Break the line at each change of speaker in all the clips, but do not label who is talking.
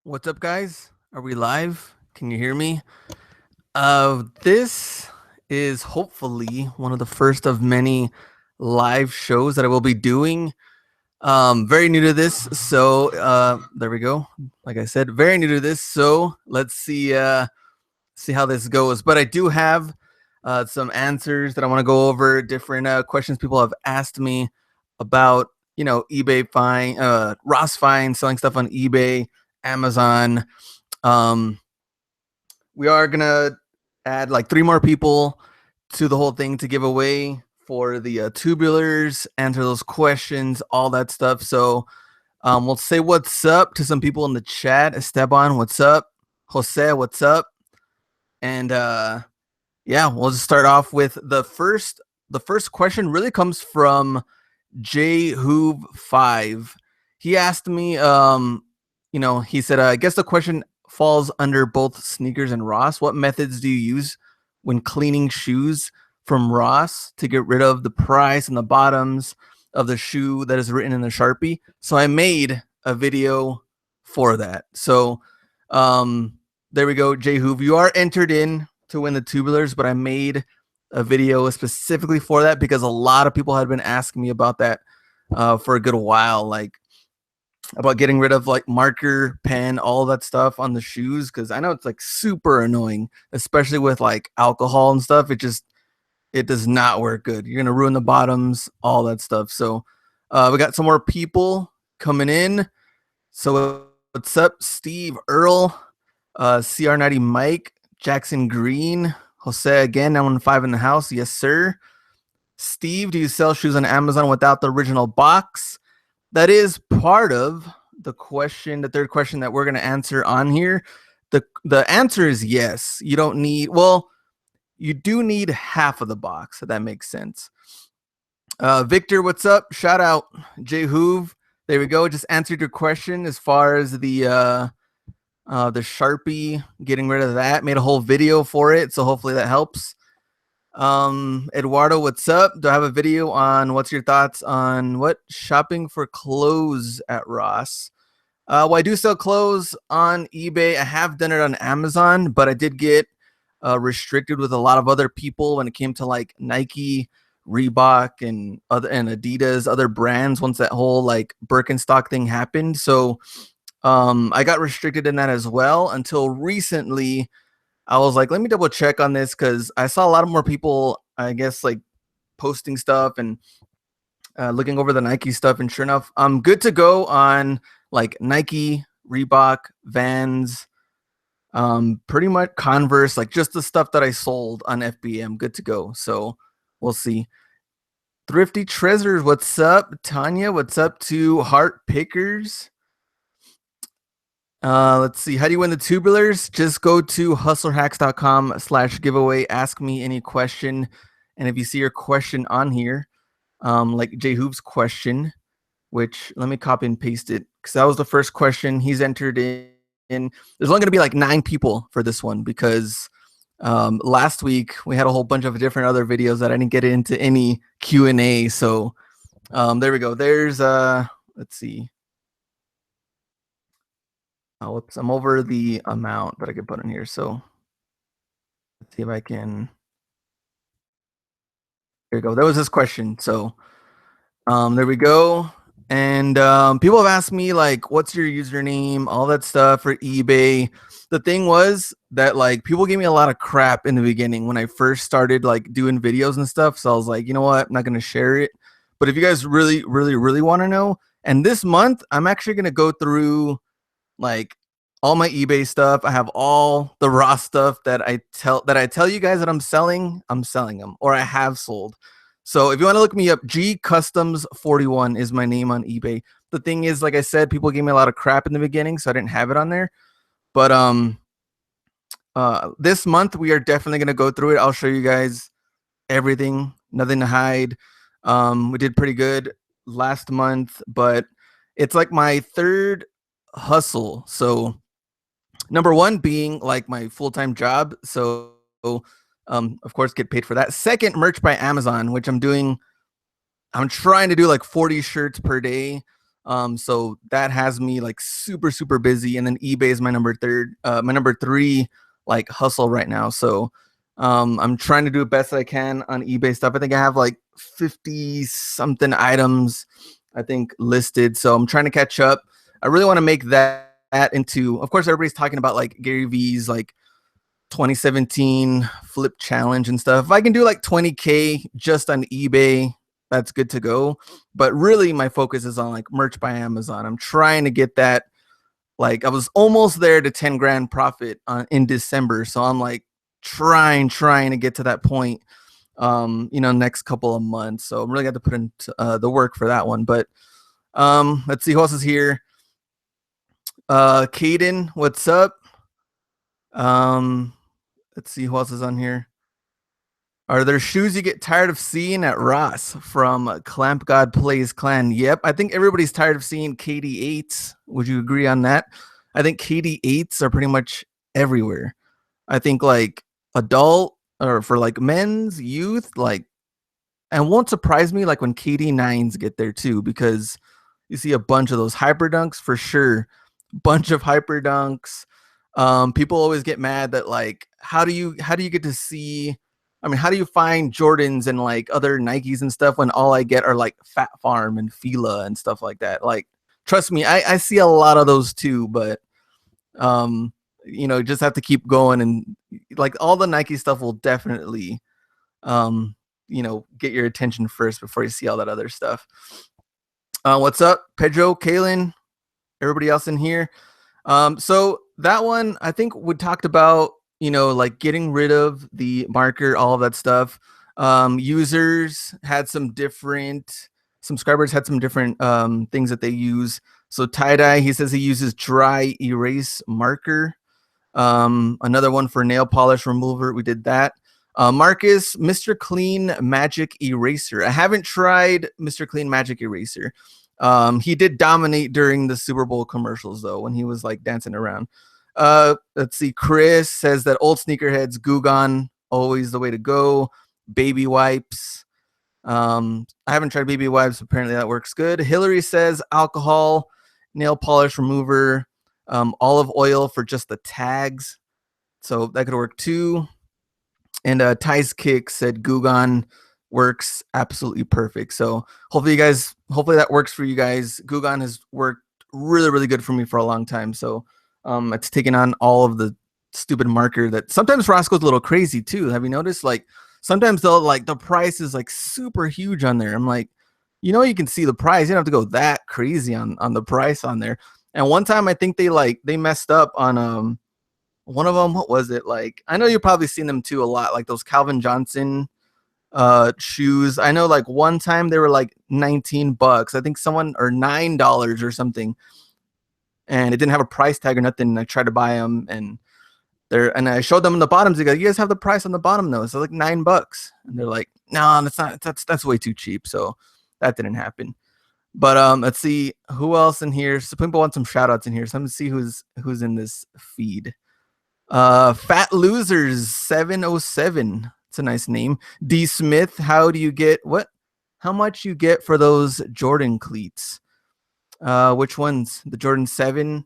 What's up, guys? Are we live? Can you hear me? This is hopefully one of the first of many live shows that I will be doing. Very new to this, so there we go. Like I said, very new to this, so let's see how this goes. But I do have some answers that I want to go over. Different questions people have asked me about, eBay fine, Ross fine, selling stuff on eBay, Amazon. Um, we are gonna add like 3 more people to the whole thing to give away for the tubulars, answer those questions, all that stuff. So we'll say what's up to some people in the chat. Esteban, what's up? Jose, what's up? And yeah, we'll just start off with the first question really comes from jhoove5. He asked me, he said, I guess the question falls under both sneakers and Ross. What methods do you use when cleaning shoes from Ross to get rid of the price and the bottoms of the shoe that is written in the Sharpie? So I made a video for that. So there we go, jhoove. You are entered in to win the tubulars, but I made a video specifically for that because a lot of people had been asking me about that for a good while, like about getting rid of like marker, pen, all that stuff on the shoes, because I know it's like super annoying, especially with like alcohol and stuff. It does not work good. You're gonna ruin the bottoms, all that stuff. So we got some more people coming in. So what's up, Steve, Earl, CR90 Mike, Jackson Green, Jose again, 915 in the house. Yes, sir. Steve, do you sell shoes on Amazon without the original box? That is part of the question, the third question that we're going to answer on here. The answer is yes. You don't need, well, you do need half of the box, if that makes sense. Victor, what's up? Shout out, jhoove. There we go. Just answered your question as far as the Sharpie, getting rid of that. Made a whole video for it, so hopefully that helps. Eduardo, what's up? Do I have a video on what's your thoughts on what shopping for clothes at Ross? Well, I do sell clothes on eBay. I have done it on Amazon, but I did get restricted with a lot of other people when it came to like Nike, Reebok, and Adidas, other brands. Once that whole like Birkenstock thing happened, so I got restricted in that as well until recently. I was like, let me double check on this because I saw a lot of more people, I guess, like posting stuff and looking over the Nike stuff. And sure enough, I'm good to go on like Nike, Reebok, Vans, pretty much Converse, like just the stuff that I sold on FBA. I'm good to go. So we'll see. Thrifty Treasures, what's up? Tanya, what's up to Heart Pickers? Let's see. How do you win the tubulars? Just go to hustlerhacks.com/giveaway. Ask me any question. And if you see your question on here, like jhoove's question, which let me copy and paste it because that was the first question he's entered in. There's only going to be like 9 people for this one because last week we had a whole bunch of different other videos that I didn't get into any Q&A. So there we go. There's, let's see. Oh, whoops, I'm over the amount that I could put in here. So let's see if I can. Here we go. That was his question. So there we go. And people have asked me like, what's your username, all that stuff for eBay. The thing was that like people gave me a lot of crap in the beginning when I first started like doing videos and stuff. So I was like, you know what? I'm not going to share it. But if you guys really, really, really want to know, and this month I'm actually going to go through like all my eBay stuff. I have all the raw stuff that I tell you guys that I'm selling them or I have sold. So if you want to look me up, G Customs 41 is my name on eBay. The thing is, like I said, people gave me a lot of crap in the beginning, so I didn't have it on there. But this month we are definitely gonna go through it. I'll show you guys everything, nothing to hide. We did pretty good last month, but it's like my third hustle. So number one being like my full-time job. So of course get paid for that. Second, merch by Amazon, which I'm trying to do like 40 shirts per day. So that has me like super, super busy. And then eBay is my number three like hustle right now. So I'm trying to do the best that I can on eBay stuff. I think I have like 50 something items, I think, listed. So I'm trying to catch up. I really want to make that into, of course, everybody's talking about like Gary V's like 2017 flip challenge and stuff. If I can do like 20K just on eBay, that's good to go. But really my focus is on like merch by Amazon. I'm trying to get that. Like I was almost there to 10 grand profit in December. So I'm like trying to get to that point, next couple of months. So I'm really got to put in the work for that one. But let's see who else is here. Caden, what's up? Let's see who else is on here. Are there shoes you get tired of seeing at Ross from Clamp God Plays Clan? Yep, I think everybody's tired of seeing KD8s. Would you agree on that? I think KD8s are pretty much everywhere. I think like adult or for like men's, youth, like, and won't surprise me like when KD9s get there too, because you see a bunch of those hyper dunks for sure. Bunch of hyper dunks. People always get mad that like, how do you get to see? I mean, how do you find Jordans and like other Nikes and stuff when all I get are like Fat Farm and Fila and stuff like that? Like, trust me, I see a lot of those too, but just have to keep going, and like all the Nike stuff will definitely get your attention first before you see all that other stuff. What's up, Pedro, Kalen, everybody else in here? So that one, I think we talked about, like getting rid of the marker, all of that stuff. Users had some different, subscribers had some different things that they use. So tie-dye, he says he uses dry erase marker. Another one for nail polish remover, we did that. Marcus, Mr. Clean Magic Eraser. I haven't tried Mr. Clean Magic Eraser. He did dominate during the Super Bowl commercials though, when he was like dancing around. Let's see. Chris says that old sneakerheads, Gugon, always the way to go. Baby wipes. I haven't tried baby wipes. Apparently that works good. Hillary says alcohol, nail polish remover, olive oil for just the tags. So that could work too. And Ty's Kick said Gugon works absolutely perfect. So hopefully that works for you guys. Gugon has worked really, really good for me for a long time. So it's taken on all of the stupid marker that sometimes Ross goes a little crazy too. Have you noticed? Like sometimes they'll like the price is like super huge on there. I'm like, you can see the price. You don't have to go that crazy on the price on there. And one time I think they messed up on one of them. What was it? Like, I know you've probably seen them too a lot, like those Calvin Johnson shoes. I know like one time they were like $19. I think someone, or $9 or something. And it didn't have a price tag or nothing. I tried to buy them and I showed them in the bottoms. They go, you guys have the price on the bottom though. It's like $9. And they're like, no, that's not, that's way too cheap. So that didn't happen. But let's see who else in here. So people want some shout outs in here. So I'm gonna see who's in this feed. Fat Losers 707. It's a nice name. D Smith, how much you get for those Jordan cleats? Which ones? The Jordan 7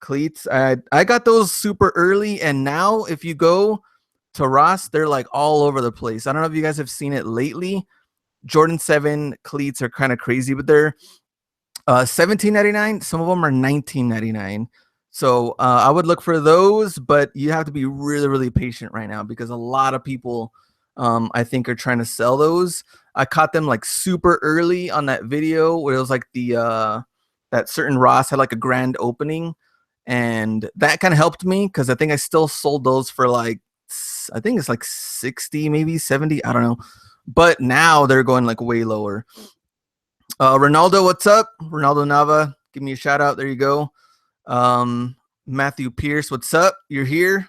cleats. I got those super early, and now if you go to Ross, they're like all over the place. I don't know if you guys have seen it lately. Jordan 7 cleats are kind of crazy, but they're $17.99. Some of them are $19.99. So I would look for those, but you have to be really, really patient right now because a lot of people, I think, are trying to sell those. I caught them like super early on that video where it was like that certain Ross had like a grand opening, and that kind of helped me because I think I still sold those for like, I think it's like 60, maybe 70. I don't know. But now they're going like way lower. Ronaldo, what's up? Ronaldo Nava, give me a shout out. There you go. Matthew Pierce, what's up? You're here.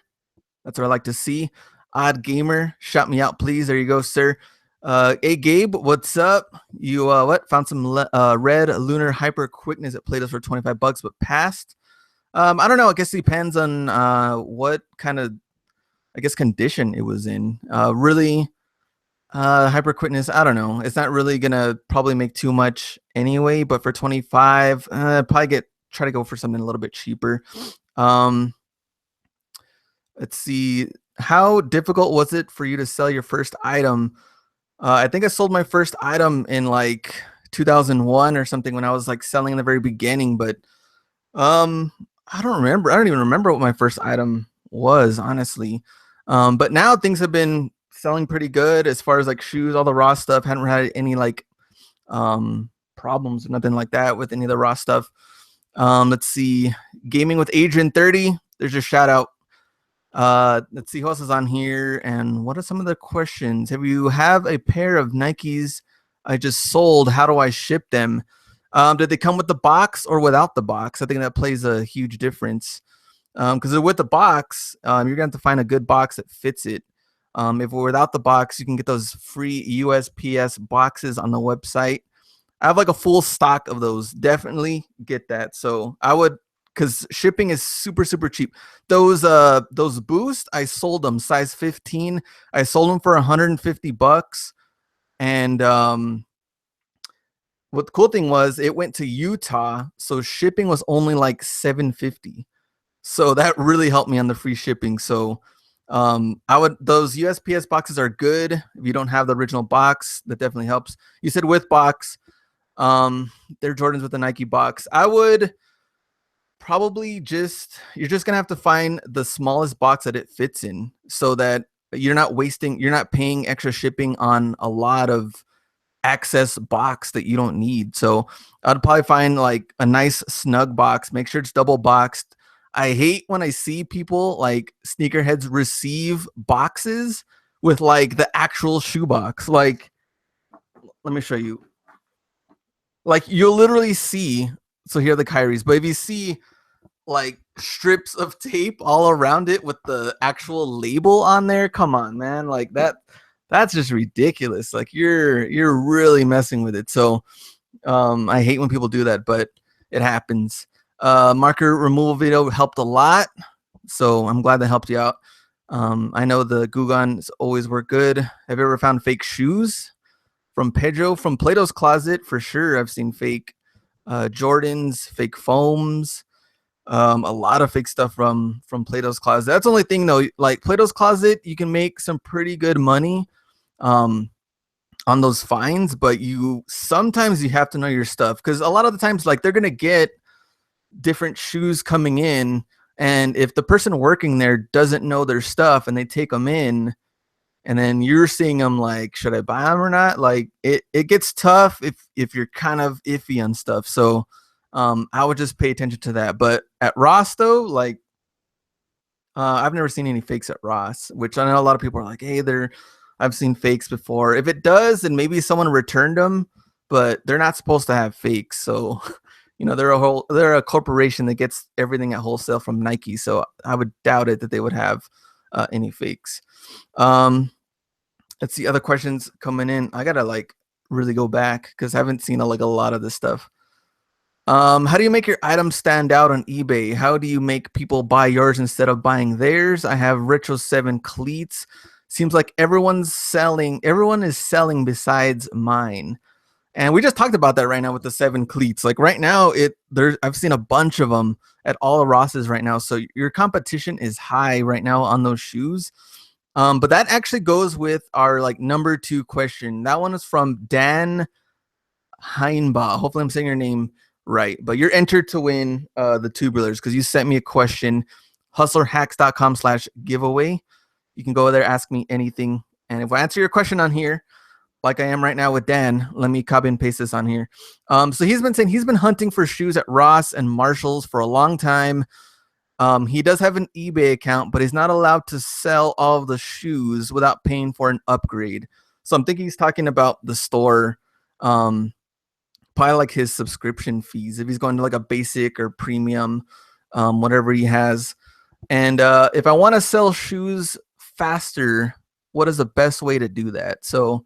That's what I like to see. Odd Gamer, shout me out, please. There you go, sir. Hey, Gabe, what's up? You found some red lunar hyper quickness at Play-Doh for $25, but passed. I don't know. I guess it depends on what kind of, I guess, condition it was in. Really, Hyper quickness, I don't know. It's not really gonna probably make too much anyway, but for 25, probably try to go for something a little bit cheaper. Um, let's see. How difficult was it for you to sell your first item? I think I sold my first item in like 2001 or something when I was like selling in the very beginning, but um, I don't remember. I don't even remember what my first item was, honestly. But now things have been selling pretty good as far as like shoes, all the raw stuff. Hadn't had any like problems or nothing like that with any of the raw stuff. Let's see. Gaming with Adrian 30. There's your shout out. Let's see who else is on here and what are some of the questions. Have you have a pair of Nikes I just sold? How do I ship them? Did they come with the box or without the box? I think that plays a huge difference. Because with the box, you're going to have to find a good box that fits it. If we're without the box, you can get those free USPS boxes on the website. I have like a full stock of those. Definitely get that. So I would, because shipping is super super cheap. Those Boost, I sold them size 15. I sold them for $150, and what the cool thing was, it went to Utah, so shipping was only like $750. So that really helped me on the free shipping. So those USPS boxes are good. If you don't have the original box, that definitely helps. You said with box, they're Jordans with the Nike box. I would probably you're just gonna have to find the smallest box that it fits in, so that you're not paying extra shipping on a lot of access box that you don't need. So I'd probably find like a nice snug box, make sure it's double boxed. I hate when I see people like sneakerheads receive boxes with like the actual shoe box. Like, let me show you. Like, you'll literally see, so here are the Kyries, but if you see like strips of tape all around it with the actual label on there, come on, man. Like that's just ridiculous. Like you're really messing with it. So I hate when people do that, but it happens. Marker removal video helped a lot, so I'm glad that helped you out. I know the Gugons always work good. Have you ever found fake shoes? From Pedro, from Plato's Closet, for sure. I've seen fake Jordans, fake foams, a lot of fake stuff from Plato's Closet. That's the only thing though. Like Plato's Closet, you can make some pretty good money on those fines, but sometimes you have to know your stuff, because a lot of the times, like, they're gonna get different shoes coming in, and if the person working there doesn't know their stuff and they take them in, and then you're seeing them like, should I buy them or not? Like it gets tough if you're kind of iffy on stuff. So I would just pay attention to that. But at Ross though, like I've never seen any fakes at Ross, which I know a lot of people are like, hey, I've seen fakes before. If it does, then maybe someone returned them, but they're not supposed to have fakes. So they're a corporation that gets everything at wholesale from Nike. So I would doubt it that they would have any fakes. Let's see other questions coming in. I gotta like really go back because I haven't seen a lot of this stuff. How do you make your items stand out on eBay? How do you make people buy yours instead of buying theirs? I have Retro 7 cleats. Seems like everyone is selling besides mine. And we just talked about that right now with the 7 cleats. Like right now, I've seen a bunch of them at all the Rosses right now. So your competition is high right now on those shoes. But that actually goes with our like number 2 question. That one is from Dan Heinbaugh. Hopefully I'm saying your name right. But you're entered to win the tubulars because you sent me a question. Hustlerhacks.com/giveaway. You can go there, ask me anything. And if I answer your question on here, like I am right now with Dan, let me copy and paste this on here. So he's been saying he's been hunting for shoes at Ross and Marshalls for a long time. He does have an eBay account, but he's not allowed to sell all of the shoes without paying for an upgrade. So I'm thinking he's talking about the store, probably like his subscription fees. If he's going to like a basic or premium, whatever he has. And if I want to sell shoes faster, what is the best way to do that? So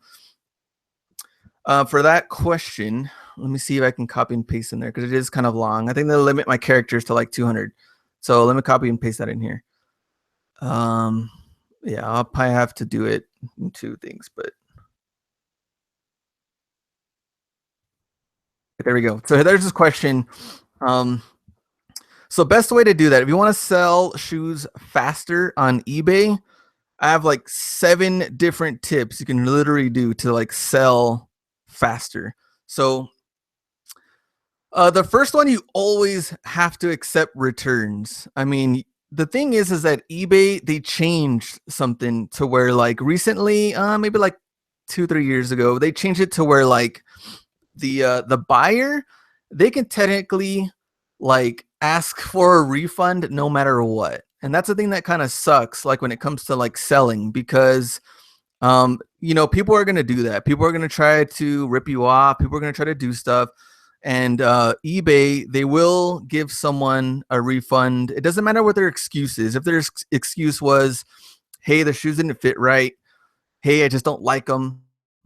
for that question, let me see if I can copy and paste in there because it is kind of long. I think they'll limit my characters to like 200. So let me copy and paste that in here. Yeah, I'll probably have to do it in 2 things, but There we go. So there's this question. Um, so best way to do that, if you want to sell shoes faster on eBay, I have like 7 different tips you can literally do to like sell faster. So the first one, you always have to accept returns. I mean, the thing is that eBay, they changed something to where like recently, maybe like 2-3 years ago, they changed it to where like the buyer, they can technically like ask for a refund no matter what. And that's the thing that kind of sucks, like when it comes to like selling, because people are going to do that. People are going to try to rip you off. People are going to try to do stuff. And eBay, they will give someone a refund. It doesn't matter what their excuse is. If their excuse was, hey, the shoes didn't fit right, hey, I just don't like them,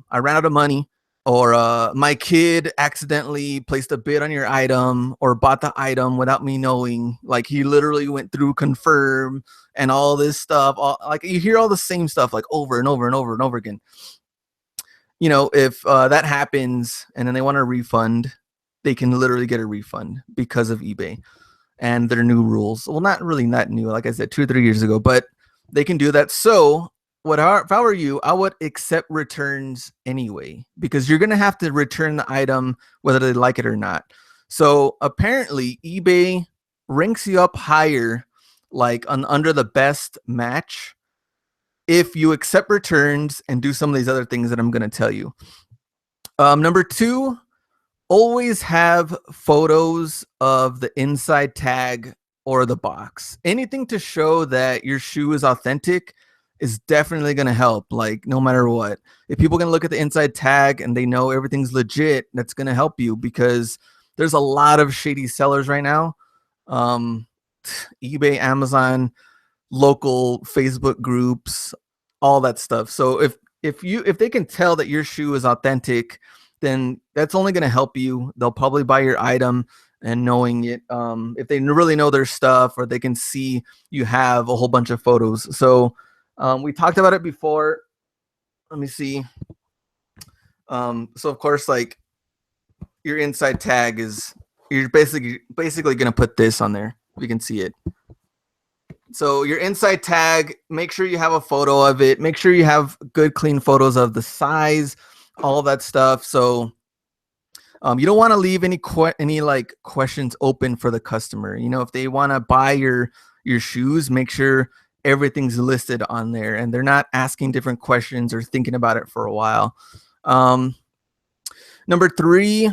I ran out of money, or my kid accidentally placed a bid on your item or bought the item without me knowing. Like he literally went through confirm and all this stuff. Like you hear all the same stuff like over and over and over and over again. If that happens and then they want a refund, they can literally get a refund because of eBay and their new rules. Well, not really not new, like I said, 2 or 3 years ago, but they can do that. So if I were you, I would accept returns anyway, because you're gonna have to return the item whether they like it or not. So apparently eBay ranks you up higher, like under the best match, if you accept returns and do some of these other things that I'm gonna tell you. Number 2, always have photos of the inside tag or the box. Anything to show that your shoe is authentic is definitely going to help, like no matter what. If people can look at the inside tag and they know everything's legit, that's going to help you, because there's a lot of shady sellers right now. eBay, Amazon, local Facebook groups, all that stuff. So if they can tell that your shoe is authentic, then that's only going to help you. They'll probably buy your item and knowing it. If they really know their stuff, or they can see you have a whole bunch of photos. So we talked about it before. Let me see. So of course, like your inside tag is, you're basically going to put this on there. We can see it. So your inside tag, make sure you have a photo of it. Make sure you have good, clean photos of the size, all that stuff. So you don't want to leave any like questions open for the customer. If they want to buy your shoes, make sure everything's listed on there and they're not asking different questions or thinking about it for a while. Number 3,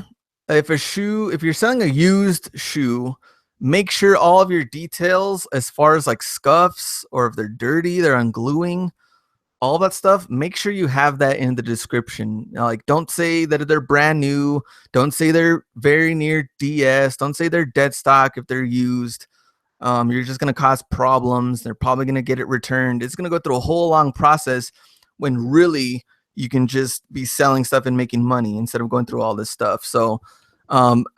if you're selling a used shoe, make sure all of your details, as far as like scuffs or if they're dirty, they're ungluing, all that stuff, make sure you have that in the description. Like, don't say that they're brand new. Don't say they're very near DS. Don't say they're dead stock if they're used. You're just going to cause problems. They're probably going to get it returned. It's going to go through a whole long process when really you can just be selling stuff and making money instead of going through all this stuff. So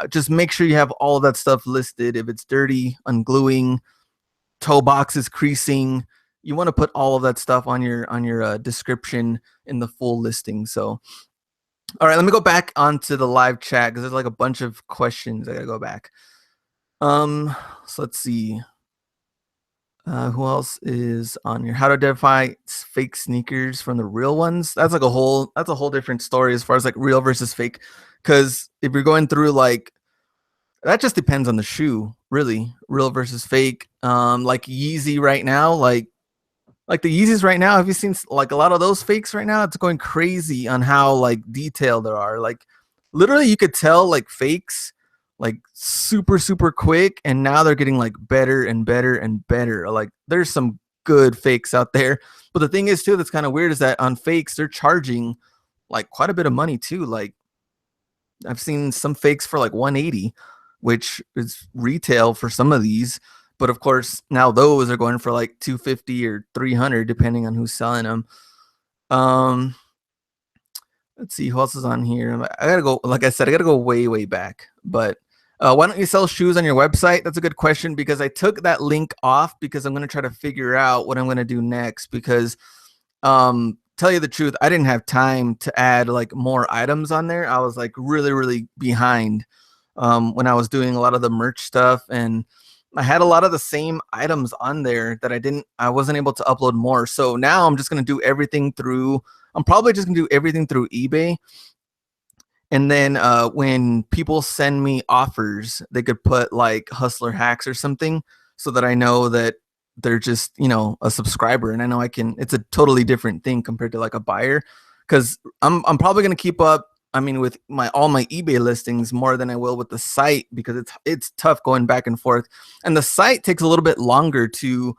just make sure you have all of that stuff listed. If it's dirty, ungluing, toe boxes creasing, you want to put all of that stuff on your description in the full listing. So, all right, let me go back onto the live chat because there's like a bunch of questions. I gotta go back. So let's see. Who else is on here? How to identify fake sneakers from the real ones? That's a whole different story as far as like real versus fake. Because if you're going through like, that just depends on the shoe, really, real versus fake. Like Yeezy right now, like the Yeezys right now, have you seen like a lot of those fakes right now? It's going crazy on how like detailed there are. Like literally you could tell like fakes like super, super quick. And now they're getting like better and better and better. Like there's some good fakes out there. But the thing is too, that's kind of weird, is that on fakes, they're charging like quite a bit of money too. Like I've seen some fakes for like 180, which is retail for some of these. But of course, now those are going for like 250 or 300, depending on who's selling them. Let's see who else is on here. I gotta go. Like I said, I gotta go way, way back. But why don't you sell shoes on your website? That's a good question, because I took that link off because I'm gonna try to figure out what I'm gonna do next. Because to tell you the truth, I didn't have time to add like more items on there. I was like really behind when I was doing a lot of the merch stuff, and I had a lot of the same items on there that I wasn't able to upload more. So now I'm just gonna do everything through. I'm probably just gonna do everything through eBay, and then when people send me offers, they could put like Hustler Hacks or something, so that I know that they're just a subscriber, and I know I can. It's a totally different thing compared to like a buyer, because I'm probably gonna keep up. I mean, with all my eBay listings more than I will with the site, because it's tough going back and forth, and the site takes a little bit longer to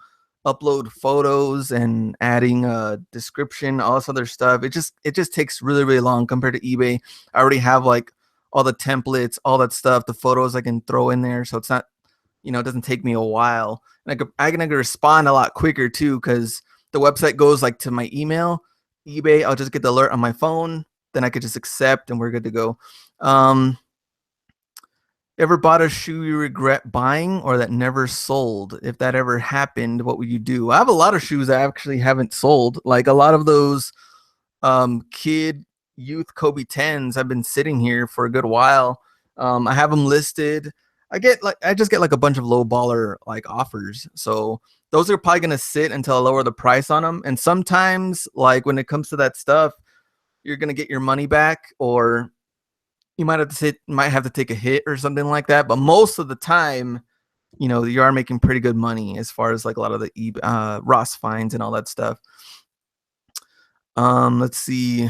upload photos and adding a description, all this other stuff. It just takes really long compared to eBay. I already have like all the templates, all that stuff, the photos I can throw in there, so it's not, it doesn't take me a while, and I can respond a lot quicker too, because the website goes like to my email. eBay, I'll just get the alert on my phone, then I could just accept, and we're good to go. Ever bought a shoe you regret buying or that never sold? If that ever happened, what would you do? I have a lot of shoes I actually haven't sold. Like a lot of those kid youth Kobe 10s have been sitting here for a good while. I have them listed. I just get like a bunch of low baller like offers. So those are probably gonna sit until I lower the price on them. And sometimes, like when it comes to that stuff, you're gonna get your money back, or you might have to take a hit or something like that. But most of the time, you are making pretty good money as far as like a lot of the Ross finds and all that stuff. Let's see.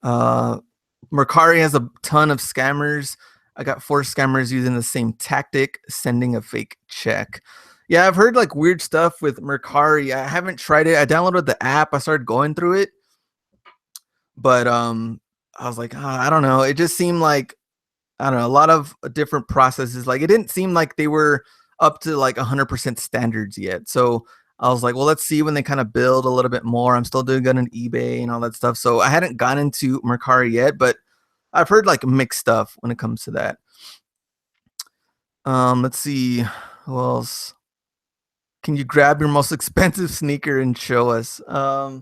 Mercari has a ton of scammers. I got 4 scammers using the same tactic, sending a fake check. Yeah, I've heard like weird stuff with Mercari. I haven't tried it. I downloaded the app. I started going through it, but I was like, I don't know. It just seemed like, I don't know, a lot of different processes. Like it didn't seem like they were up to like 100% standards yet. So I was like, well, let's see when they kind of build a little bit more. I'm still doing good on eBay and all that stuff. So I hadn't gone into Mercari yet, but I've heard like mixed stuff when it comes to that. Let's see. Who else? Can you grab your most expensive sneaker and show us? I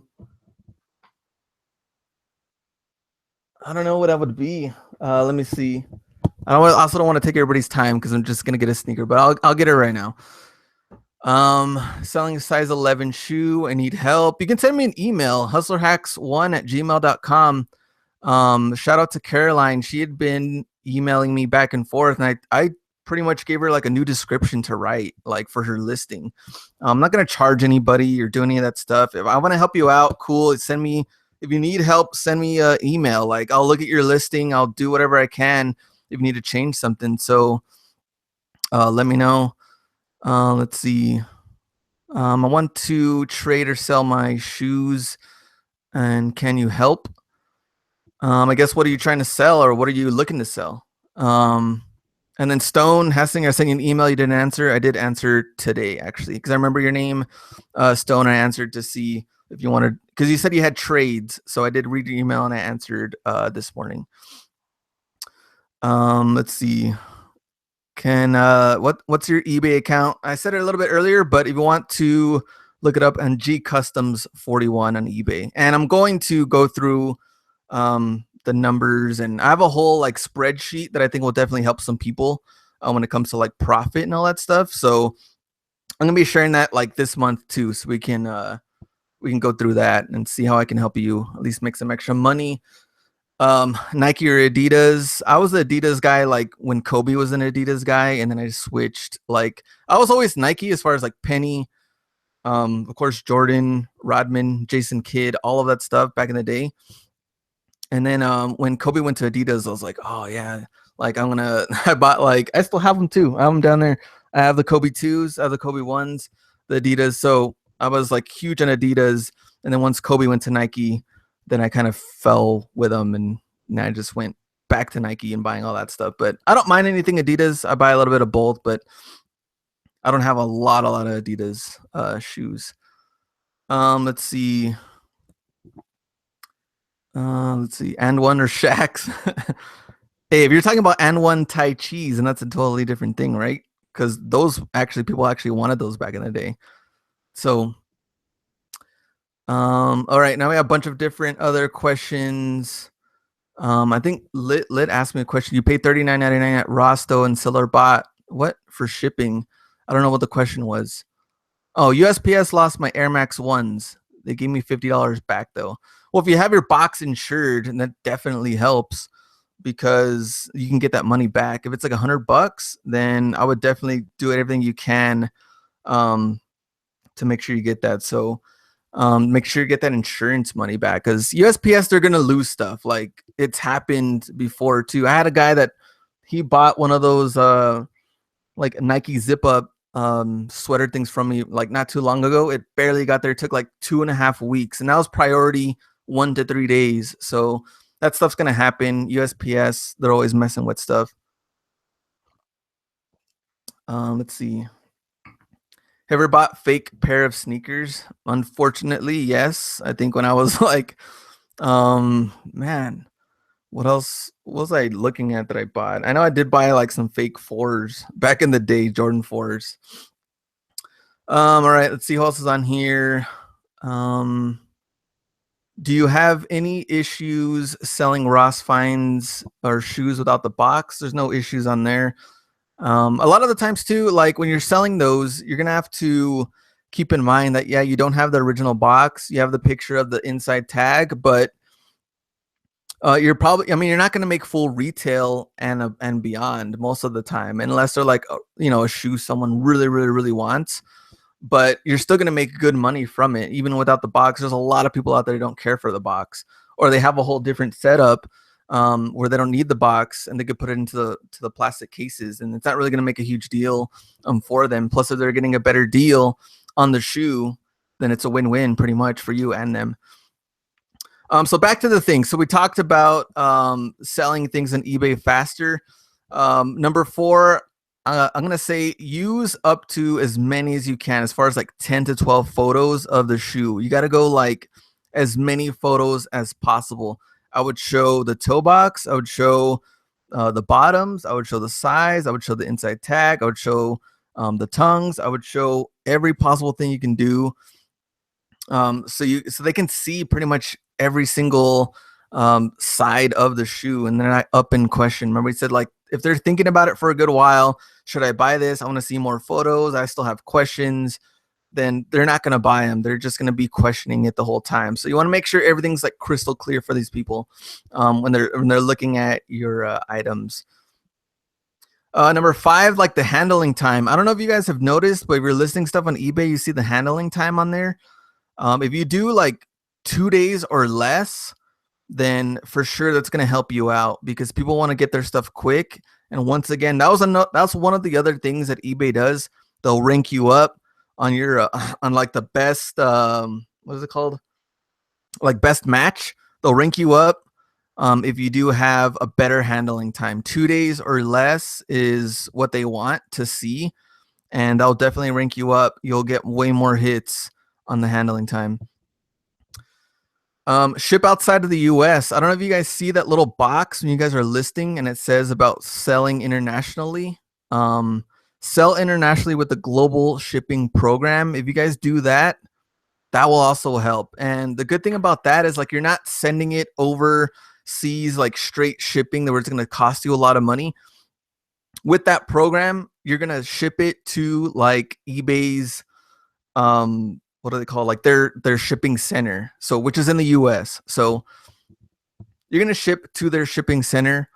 don't know what that would be. Let me see. I also don't want to take everybody's time because I'm just gonna get a sneaker, but I'll get it right now. Selling a size 11 shoe. I need help. You can send me an email, hustlerhacks1@gmail.com. Shout out to Caroline. She had been emailing me back and forth, and I pretty much gave her like a new description to write, like for her listing. I'm not gonna charge anybody or do any of that stuff. If I want to help you out, cool. Send me, if you need help, send me an email. Like I'll look at your listing, I'll do whatever I can if you need to change something. So let me know. Let's see. I want to trade or sell my shoes, and can you help? I guess, what are you trying to sell, or what are you looking to sell? And then Stone Hessing, I sent you an email, you didn't answer. I did answer today, actually, because I remember your name, Stone. I answered to see if you wanted, because you said you had trades. So I did read your email and I answered this morning. Let's see. What's your eBay account? I said it a little bit earlier, but if you want to look it up on G Customs 41 on eBay, and I'm going to go through the numbers, and I have a whole like spreadsheet that I think will definitely help some people when it comes to like profit and all that stuff. So I'm gonna be sharing that like this month too, so we can go through that and see how I can help you at least make some extra money. Nike or Adidas? I was the Adidas guy like when Kobe was an Adidas guy, and then I switched. Like I was always Nike as far as like Penny, of course Jordan, Rodman, Jason Kidd, all of that stuff back in the day. And then when Kobe went to Adidas, I was like, oh yeah, like I bought, like, I still have them too. I have them down there. I have the Kobe 2s, I have the Kobe 1s, the Adidas. So I was like huge on Adidas. And then once Kobe went to Nike, then I kind of fell with them, and I just went back to Nike and buying all that stuff. But I don't mind anything Adidas. I buy a little bit of both, but I don't have a lot of Adidas shoes. Let's see. And one or Shaq's. Hey, if you're talking about and one Tai Chi's, and that's a totally different thing, right? Because those actually, people actually wanted those back in the day. So All right, now we have a bunch of different other questions. I think Lit asked me a question. You paid $39.99 at Rosto and seller bought what for shipping? I don't know what the question was. Oh, USPS lost my Air Max ones. They gave me $50 back though. Well, if you have your box insured, and that definitely helps because you can get that money back. If it's like $100, then I would definitely do everything you can um, to make sure you get that. So make sure you get that insurance money back because USPS, they're gonna lose stuff. Like it's happened before too. I had a guy that he bought one of those like Nike zip up sweater things from me like not too long ago. It barely got there. It took like 2.5 weeks, and that was priority 1 to 3 days. So that stuff's gonna happen. USPS, they're always messing with stuff. Let's see. Ever bought fake pair of sneakers? Unfortunately, yes. I think when I was like, man, what else was I looking at that I bought? I know I did buy like some fake fours back in the day, Jordan fours. All right, let's see who else is on here. Um, do you have any issues selling Ross finds or shoes without the box? There's no issues on there. A lot of the times too, like when you're selling those, you're gonna have to keep in mind that yeah, you don't have the original box, you have the picture of the inside tag, but you're probably, I mean, you're not gonna make full retail and beyond most of the time, unless they're like a shoe someone really, really, really wants. But you're still going to make good money from it even without the box. There's a lot of people out there who don't care for the box, or they have a whole different setup where they don't need the box and they could put it into the plastic cases, and it's not really going to make a huge deal for them. Plus, if they're getting a better deal on the shoe, then it's a win-win pretty much for you and them. So back to the thing. So we talked about selling things on eBay faster. Number four, I'm gonna say use up to as many as you can, as far as like 10 to 12 photos of the shoe. You got to go like as many photos as possible. I would show the toe box. I would show the bottoms. I would show the size. I would show the inside tag. I would show the tongues. I would show every possible thing you can do so they can see pretty much every single side of the shoe, and they're not up in question. Remember, we said like if they're thinking about it for a good while, should I buy this? I want to see more photos. I still have questions. Then they're not going to buy them. They're just going to be questioning it the whole time. So you want to make sure everything's like crystal clear for these people when they're looking at your items. Number five, like the handling time. I don't know if you guys have noticed, but if you're listing stuff on eBay, you see the handling time on there. If you do like 2 days or less, then for sure that's going to help you out because people want to get their stuff quick. And once again, that's one of the other things that eBay does. They'll rank you up on your on like the best what is it called? Like best match. They'll rank you up if you do have a better handling time. 2 days or less is what they want to see, and they'll definitely rank you up. You'll get way more hits on the handling time. Ship outside of the US. I don't know if you guys see that little box when you guys are listing and it says about selling internationally. Sell internationally with the global shipping program. If you guys do that, that will also help. And the good thing about that is like you're not sending it overseas like straight shipping where it's going to cost you a lot of money. With that program, you're going to ship it to like eBay's what do they call like their shipping center, so which is in the US. So you're going to ship to their shipping center,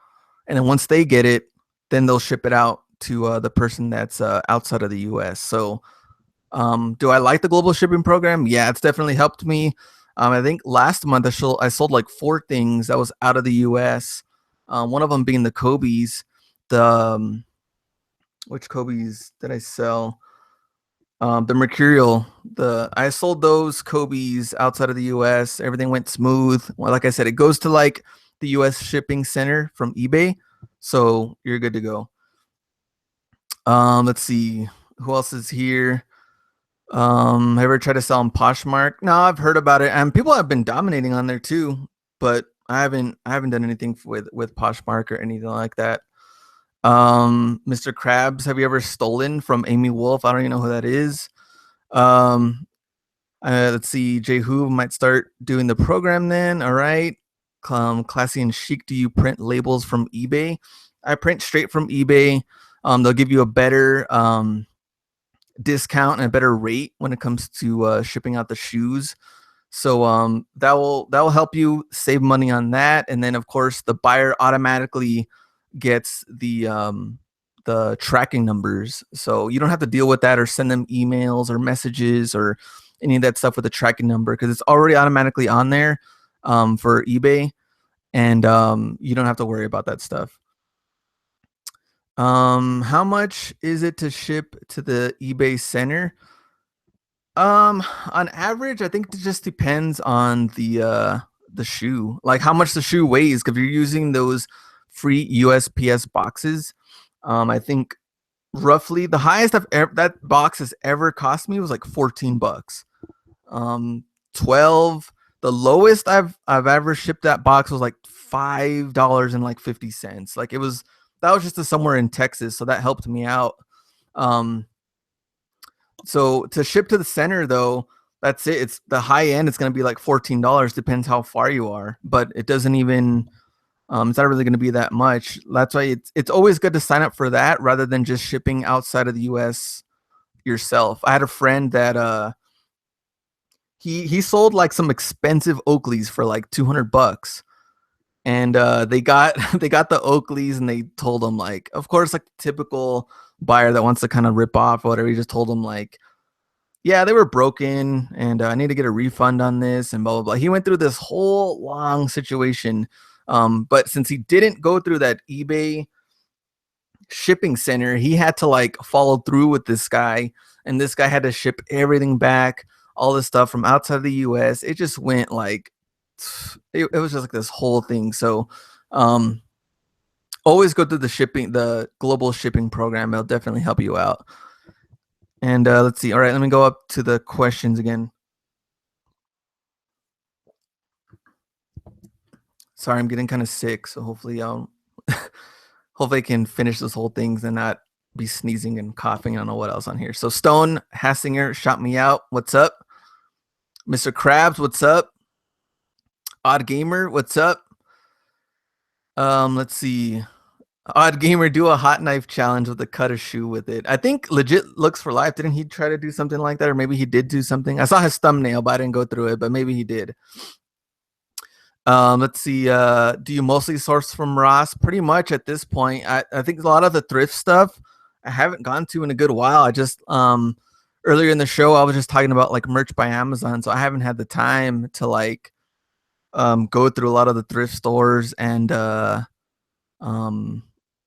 and then once they get it, then they'll ship it out to the person that's outside of the US. So do I like the global shipping program? Yeah, it's definitely helped me. I think last month I sold like 4 things that was out of the US. One of them being the Kobe's. The which Kobe's did I sell? The Mercurial. I sold those Kobe's outside of the US. Everything went smooth. Well, like I said, it goes to like the US shipping center from eBay, so you're good to go. Let's see who else is here. Ever tried to sell on Poshmark? No, I've heard about it, and people have been dominating on there too, but I haven't done anything with Poshmark or anything like that. Mr. Krabs, have you ever stolen from Amy Wolf? I don't even know who that is. Um, Let's see. Jehu might start doing the program then. All right. Classy and chic. Do you print labels from eBay? I print straight from eBay. They'll give you a better discount and a better rate when it comes to shipping out the shoes. So that will help you save money on that. And then of course the buyer automatically gets the tracking numbers. So you don't have to deal with that or send them emails or messages or any of that stuff with the tracking number because it's already automatically on there for eBay, and you don't have to worry about that stuff. How much is it to ship to the eBay center? On average, I think it just depends on the shoe, like how much the shoe weighs. If you're using those free USPS boxes, I think roughly the highest that box has ever cost me was like 14 bucks. 12. The lowest I've ever shipped that box was like $5 and like 50 cents. Like that was just somewhere in Texas, so that helped me out. Um, so to ship to the center though, that's it. It's the high end. It's going to be like $14. Depends how far you are, but it doesn't even. It's not really going to be that much. That's why it's always good to sign up for that rather than just shipping outside of the U.S. yourself. I had a friend that he sold like some expensive Oakleys for like 200 bucks, and they got they got the Oakleys, and they told him, like, of course, like the typical buyer that wants to kind of rip off or whatever. He just told him like, yeah, they were broken, and I need to get a refund on this, and blah blah blah. He went through this whole long situation, but since he didn't go through that eBay shipping center, he had to like follow through with this guy, and this guy had to ship everything back, all this stuff from outside the US. It just went like it was just like this whole thing. So um always go through the global shipping program. It'll definitely help you out. And let's see. All right, let me go up to the questions again. Sorry, I'm getting kind of sick, so hopefully hopefully I can finish this whole thing and not be sneezing and coughing. I don't know what else on here. So Stone Hassinger shot me out. What's up? Mr. Krabs, what's up? Odd Gamer, what's up? Let's see. Odd Gamer, do a hot knife challenge with a cut a shoe with it. I think legit looks for life. Didn't he try to do something like that? Or maybe he did do something. I saw his thumbnail, but I didn't go through it, but maybe he did. Let's see. Do you mostly source from Ross? Pretty much at this point. I think a lot of the thrift stuff I haven't gone to in a good while. I just earlier in the show I was just talking about like merch by Amazon, so I haven't had the time to like go through a lot of the thrift stores um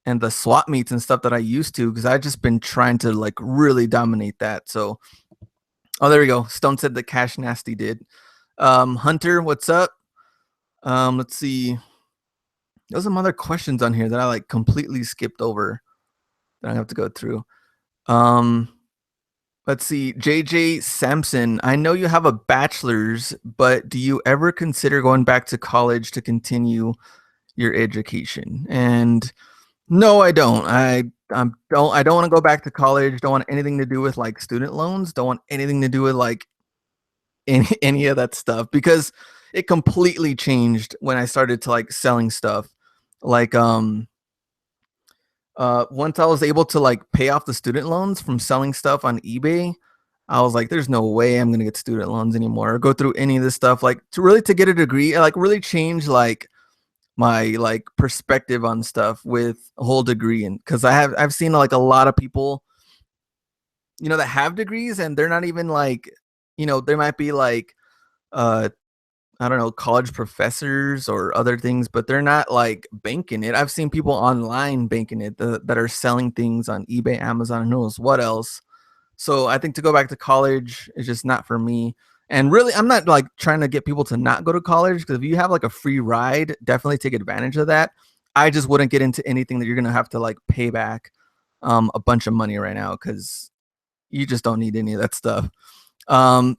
and the swap meets and stuff that I used to, because I've just been trying to like really dominate that. So there we go. Stone said that Cash Nasty did. Hunter, what's up? Let's see. There's some other questions on here that I like completely skipped over that I have to go through. Um, let's see. JJ Sampson, I know you have a bachelor's, but do you ever consider going back to college to continue your education? And no, I don't. I don't want to go back to college. Don't want anything to do with like student loans. Don't want anything to do with like any of that stuff, because it completely changed when I started to like selling stuff. Like once I was able to like pay off the student loans from selling stuff on eBay, I was like, there's no way I'm gonna get student loans anymore or go through any of this stuff. Like to get a degree, like really change like my like perspective on stuff with a whole degree. And because I've seen like a lot of people, that have degrees, and they're not even like, they might be like uh I don't know, college professors or other things, but they're not like banking it. I've seen people online banking it that are selling things on eBay, Amazon, and who knows what else. So I think to go back to college is just not for me. And really, I'm not like trying to get people to not go to college, because if you have like a free ride, definitely take advantage of that. I just wouldn't get into anything that you're gonna have to like pay back a bunch of money right now, because you just don't need any of that stuff.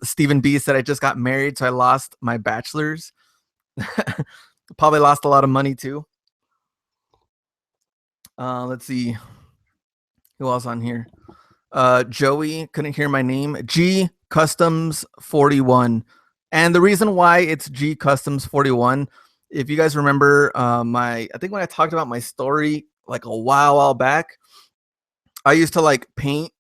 Stephen B said, I just got married, so I lost my bachelor's. Probably lost a lot of money too. Let's see who else on here. Joey couldn't hear my name. G Customs 41, and the reason why it's G Customs 41, if you guys remember, I think when I talked about my story like a while back, I used to like paint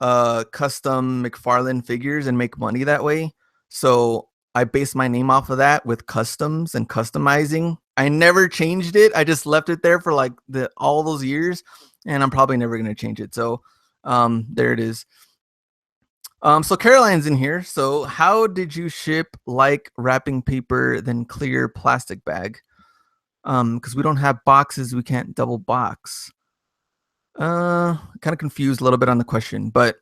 custom McFarlane figures and make money that way. So I based my name off of that with customs and customizing. I never changed it. I just left it there for like all those years, and I'm probably never gonna change it. So there it is. So Caroline's in here. So how did you ship like wrapping paper then clear plastic bag? Because we don't have boxes, we can't double box. Kind of confused a little bit on the question, but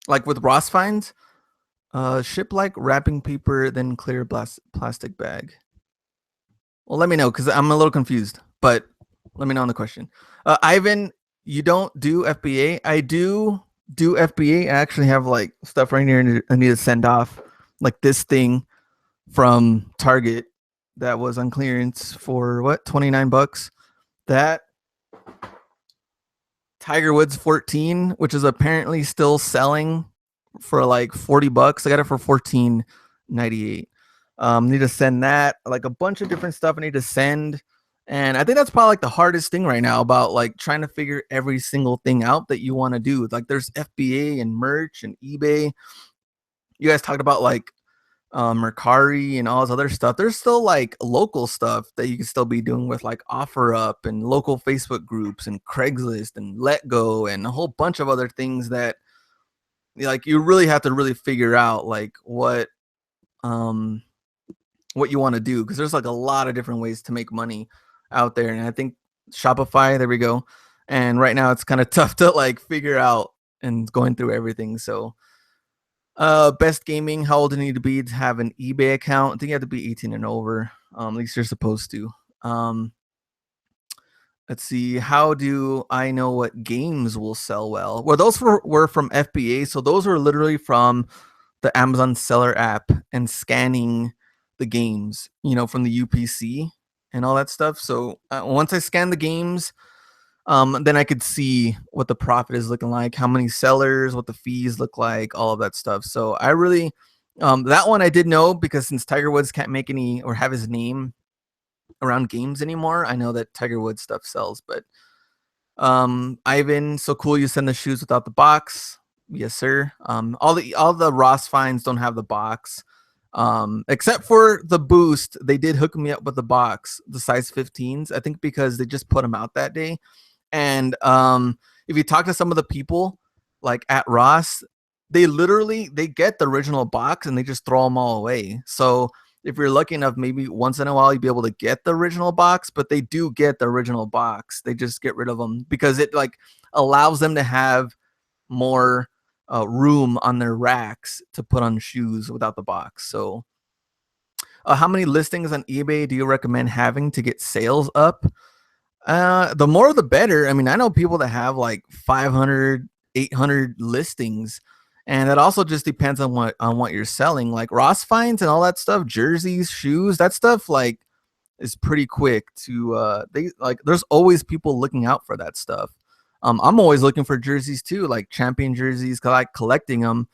like with Ross finds, ship like wrapping paper then clear plastic bag. Well, let me know because I'm a little confused, but let me know on the question. Ivan, you don't do FBA? I do FBA. I actually have like stuff right here I need to send off, like this thing from Target that was on clearance for what, $29. That Tiger Woods 14, which is apparently still selling for like $40. I got it for $14.98. Need to send that, like a bunch of different stuff I need to send. And I think that's probably like the hardest thing right now about like trying to figure every single thing out that you want to do. Like there's FBA and merch and eBay. You guys talked about like Mercari and all this other stuff. There's still like local stuff that you can still be doing with like OfferUp and local Facebook groups and Craigslist and Let Go and a whole bunch of other things that like you really have to really figure out like what you want to do, because there's like a lot of different ways to make money out there. And I think Shopify, there we go. And right now it's kind of tough to like figure out and going through everything. So best gaming, how old do you need to be to have an eBay account? I think you have to be 18 and over. At least you're supposed to. Let's see. How do I know what games will sell well? Well, those were from FBA. So those were literally from the Amazon seller app and scanning the games, from the UPC and all that stuff. So once I scan the games, then I could see what the profit is looking like, how many sellers, what the fees look like, all of that stuff. So I really, that one I did know, because since Tiger Woods can't make any or have his name around games anymore, I know that Tiger Woods stuff sells. But Ivan, so cool you send the shoes without the box. Yes, sir. All the Ross finds don't have the box. Except for the Boost, they did hook me up with the box, the size 15s, I think because they just put them out that day. And if you talk to some of the people like at Ross, they get the original box and they just throw them all away. So if you're lucky enough, maybe once in a while you'd be able to get the original box, but they do get the original box. They just get rid of them because it like allows them to have more room on their racks to put on shoes without the box. So how many listings on eBay do you recommend having to get sales up? The more the better. I mean, I know people that have like 500, 800 listings, and that also just depends on what you're selling. Like Ross finds and all that stuff, jerseys, shoes, that stuff like is pretty quick to there's always people looking out for that stuff. I'm always looking for jerseys too, like champion jerseys, like collecting them.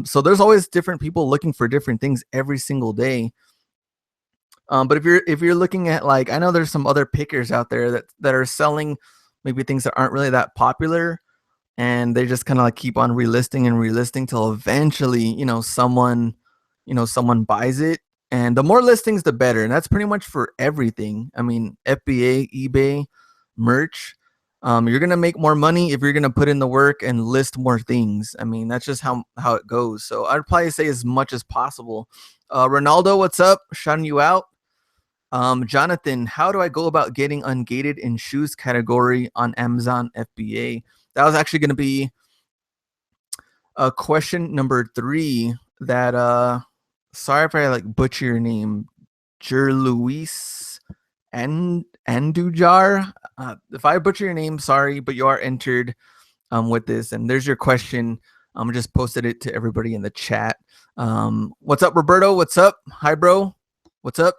So there's always different people looking for different things every single day. But if you're looking at, like, I know there's some other pickers out there that are selling maybe things that aren't really that popular, and they just kind of like keep on relisting till eventually, someone buys it. And the more listings, the better. And that's pretty much for everything. I mean, FBA, eBay, merch. You're gonna make more money if you're gonna put in the work and list more things. I mean, that's just how it goes. So I'd probably say as much as possible. Ronaldo, what's up? Shouting you out. Jonathan, how do I go about getting ungated in shoes category on Amazon FBA? That was actually going to be question number 3. That sorry if I like butcher your name, Luis and Andujar. If I butcher your name, sorry, but you are entered with this, and there's your question. I just posted it to everybody in the chat. What's up, Roberto? What's up? Hi, bro. What's up?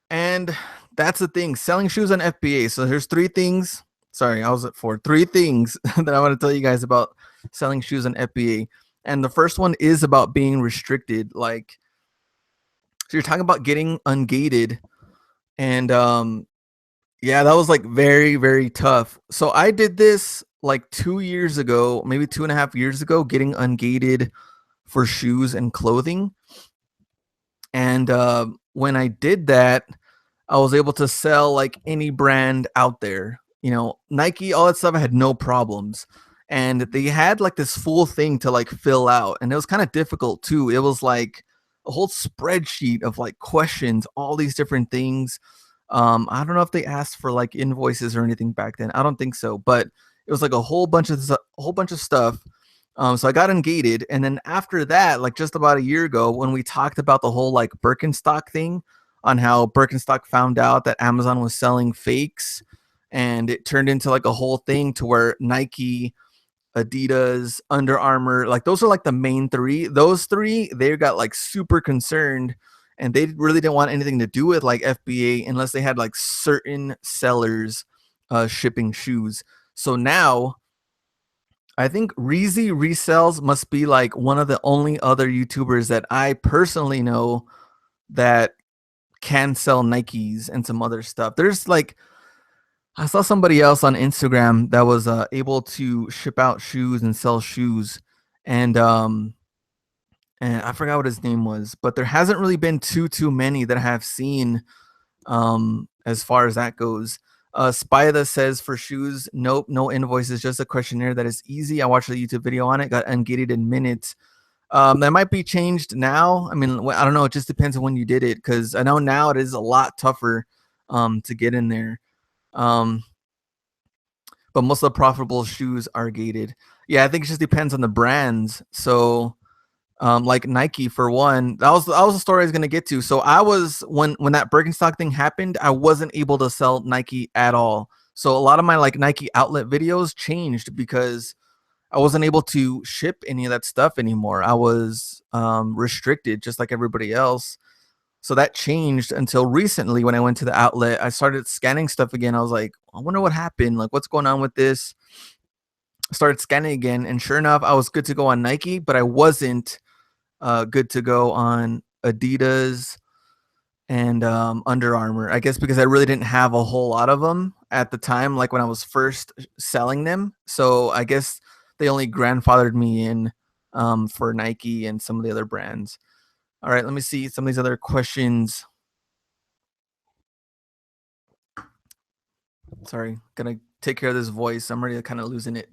And that's the thing, selling shoes on FBA. So there's 3 things Sorry, I was at four. Three things that I want to tell you guys about selling shoes on FBA. And the first one is about being restricted. Like, so you're talking about getting ungated. And yeah, that was like very, very tough. So I did this like 2 years ago, maybe 2.5 years ago, getting ungated for shoes and clothing. And when I did that, I was able to sell like any brand out there. You know, Nike, all that stuff, I had no problems. And they had like this full thing to like fill out. And it was kind of difficult too. It was like a whole spreadsheet of like questions, all these different things. I don't know if they asked for like invoices or anything back then. I don't think so, but it was like a whole bunch of stuff. So I got ungated, and then after that, like just about a year ago, when we talked about the whole like Birkenstock thing, on how Birkenstock found out that Amazon was selling fakes, and it turned into like a whole thing to where Nike, Adidas, Under Armour, like those are like the main three. Those three, they got like super concerned, and they really didn't want anything to do with like FBA unless they had like certain sellers shipping shoes. So now I think Reezy Resells must be like one of the only other YouTubers that I personally know that can sell Nikes and some other stuff. There's like I saw somebody else on Instagram that was able to ship out shoes and sell shoes, and I forgot what his name was, but there hasn't really been too many that I have seen as far as that goes. Spida says for shoes, nope, no invoices, just a questionnaire that is easy. I watched a YouTube video on it, got ungated in minutes. That might be changed now. I mean, I don't know. It just depends on when you did it, because I know now it is a lot tougher to get in there. Um, but most of the profitable shoes are gated. Yeah, I think it just depends on the brands. So like Nike for one. That was the story I was gonna get to. So I was when that Birkenstock thing happened, I wasn't able to sell Nike at all. So a lot of my like Nike outlet videos changed because I wasn't able to ship any of that stuff anymore. I was restricted just like everybody else. So that changed until recently when I went to the outlet. I started scanning stuff again. I was like, I wonder what happened. Like, what's going on with this? I started scanning again, and sure enough, I was good to go on Nike, but I wasn't good to go on Adidas and Under Armour. I guess because I really didn't have a whole lot of them at the time, like when I was first selling them. So I guess they only grandfathered me in for Nike and some of the other brands. All right, let me see some of these other questions. Sorry, gonna take care of this voice. I'm already kind of losing it.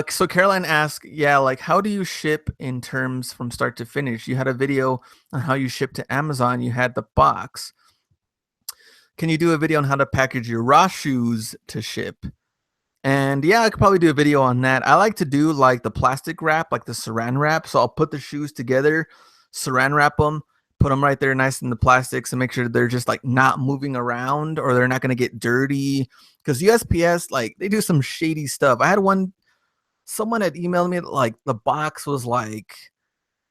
So Caroline asked, yeah, like how do you ship in terms from start to finish? You had a video on how you ship to Amazon. You had the box. Can you do a video on how to package your raw shoes to ship? And yeah, I could probably do a video on that. I like to do like the plastic wrap, like the saran wrap. So I'll put the shoes together, saran wrap them, put them right there nice in the plastics, and make sure they're just like not moving around or they're not going to get dirty. Because USPS, like they do some shady stuff. I had someone had emailed me that, like the box was like,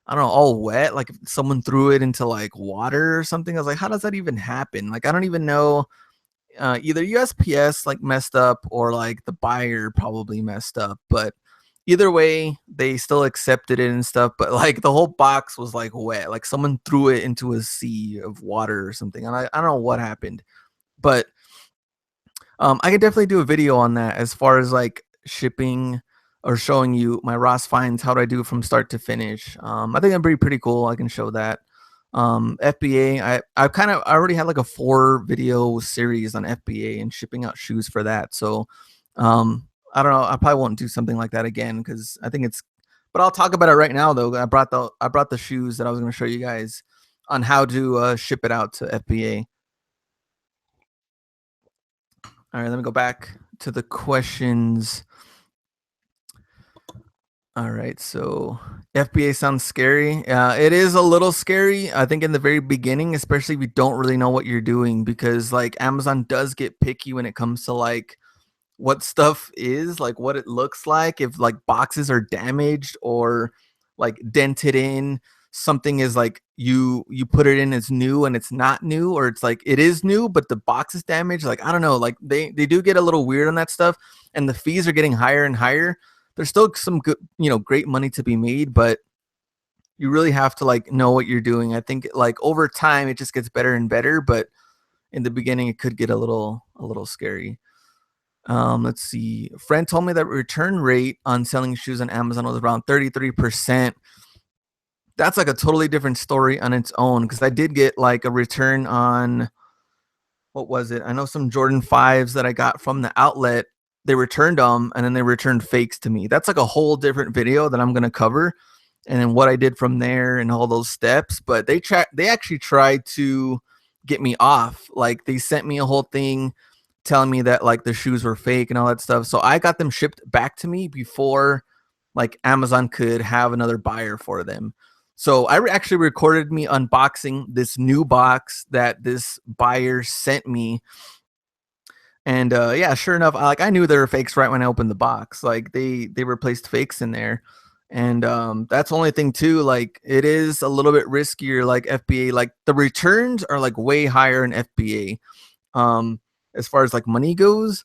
I don't know, all wet, like if someone threw it into like water or something. I was like, how does that even happen? Like I don't even know. Either USPS like messed up or like the buyer probably messed up, but either way they still accepted it and stuff. But like the whole box was like wet, like someone threw it into a sea of water or something, and I don't know what happened. But I could definitely do a video on that as far as like shipping or showing you my Ross finds. How do I do it from start to finish? I think that'd be pretty cool. I can show that. FBA, I already had like a 4 video series on FBA and shipping out shoes for that. So I don't know. I probably won't do something like that again because I think it's. But I'll talk about it right now though. I brought the shoes that I was going to show you guys on how to ship it out to FBA. All right, let me go back to the questions. All right, so FBA sounds scary. It is a little scary, I think, in the very beginning, especially if you don't really know what you're doing, because like Amazon does get picky when it comes to like what stuff is, like what it looks like, if like boxes are damaged or like dented in. something is like you put it in as new and it's not new, or it's like it is new but the box is damaged. Like I don't know, like they do get a little weird on that stuff, and the fees are getting higher and higher. There's still some good, great money to be made, but you really have to like know what you're doing. I think like over time it just gets better and better, but in the beginning it could get a little scary. Let's see. A friend told me that return rate on selling shoes on Amazon was around 33%. That's like a totally different story on its own, because I did get like a return on, what was it? I know some Jordan 5s that I got from the outlet. They returned them and then they returned fakes to me. That's like a whole different video that I'm going to cover, and then what I did from there and all those steps. But they actually tried to get me off. Like they sent me a whole thing telling me that like the shoes were fake and all that stuff. So I got them shipped back to me before like Amazon could have another buyer for them. So I actually recorded me unboxing this new box that this buyer sent me. And yeah, sure enough, I knew they were fakes right when I opened the box. Like they replaced fakes in there. And that's the only thing too. Like it is a little bit riskier. Like FBA, like the returns are like way higher in FBA, as far as like money goes.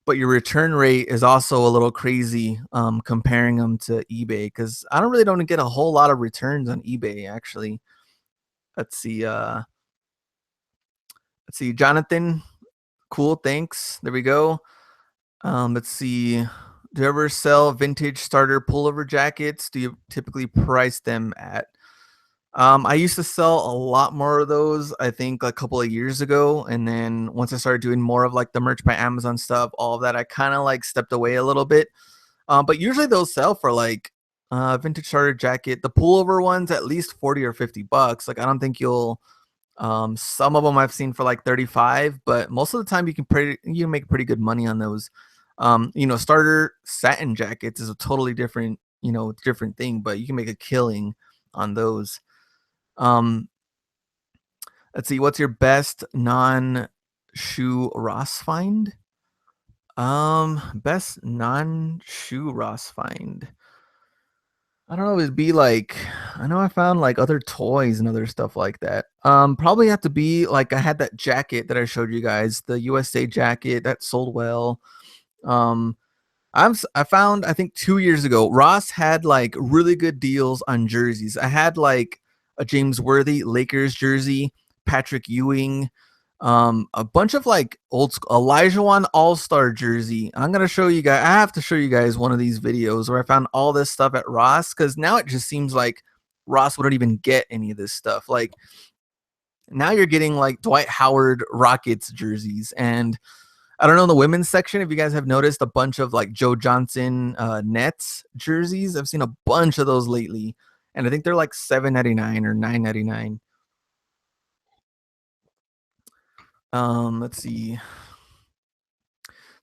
But your return rate is also a little crazy, comparing them to eBay, because I don't get a whole lot of returns on eBay actually. Let's see. Let's see, Jonathan. Cool, thanks. There we go. Let's see. Do you ever sell vintage starter pullover jackets? Do you typically price them at? I used to sell a lot more of those, I think a couple of years ago. And then once I started doing more of like the merch by Amazon stuff, all of that, I kind of like stepped away a little bit. But usually those sell for like vintage starter jacket, the pullover ones, at least 40 or $50. Like I don't think you'll some of them I've seen for like 35, but most of the time you can make pretty good money on those. Starter satin jackets is a totally different, different thing, but you can make a killing on those. Um, let's see, what's your best non-shoe Ross find? Best non-shoe Ross find. I don't know, it'd be like, I know I found like other toys and other stuff like that. Probably have to be like, I had that jacket that I showed you guys, the USA jacket that sold well. Um, I found, I think 2 years ago, Ross had like really good deals on jerseys. I had like a James Worthy Lakers jersey, Patrick Ewing, a bunch of like old school Elijah All-Star jersey. I'm gonna show you guys. I have to show you guys one of these videos where I found all this stuff at Ross, because now it just seems like Ross wouldn't even get any of this stuff. Like now you're getting like Dwight Howard Rockets jerseys, and I don't know, in the women's section, if you guys have noticed, a bunch of like Joe Johnson Nets jerseys. I've seen a bunch of those lately, and I think they're like $7.99 or $9.99. Let's see.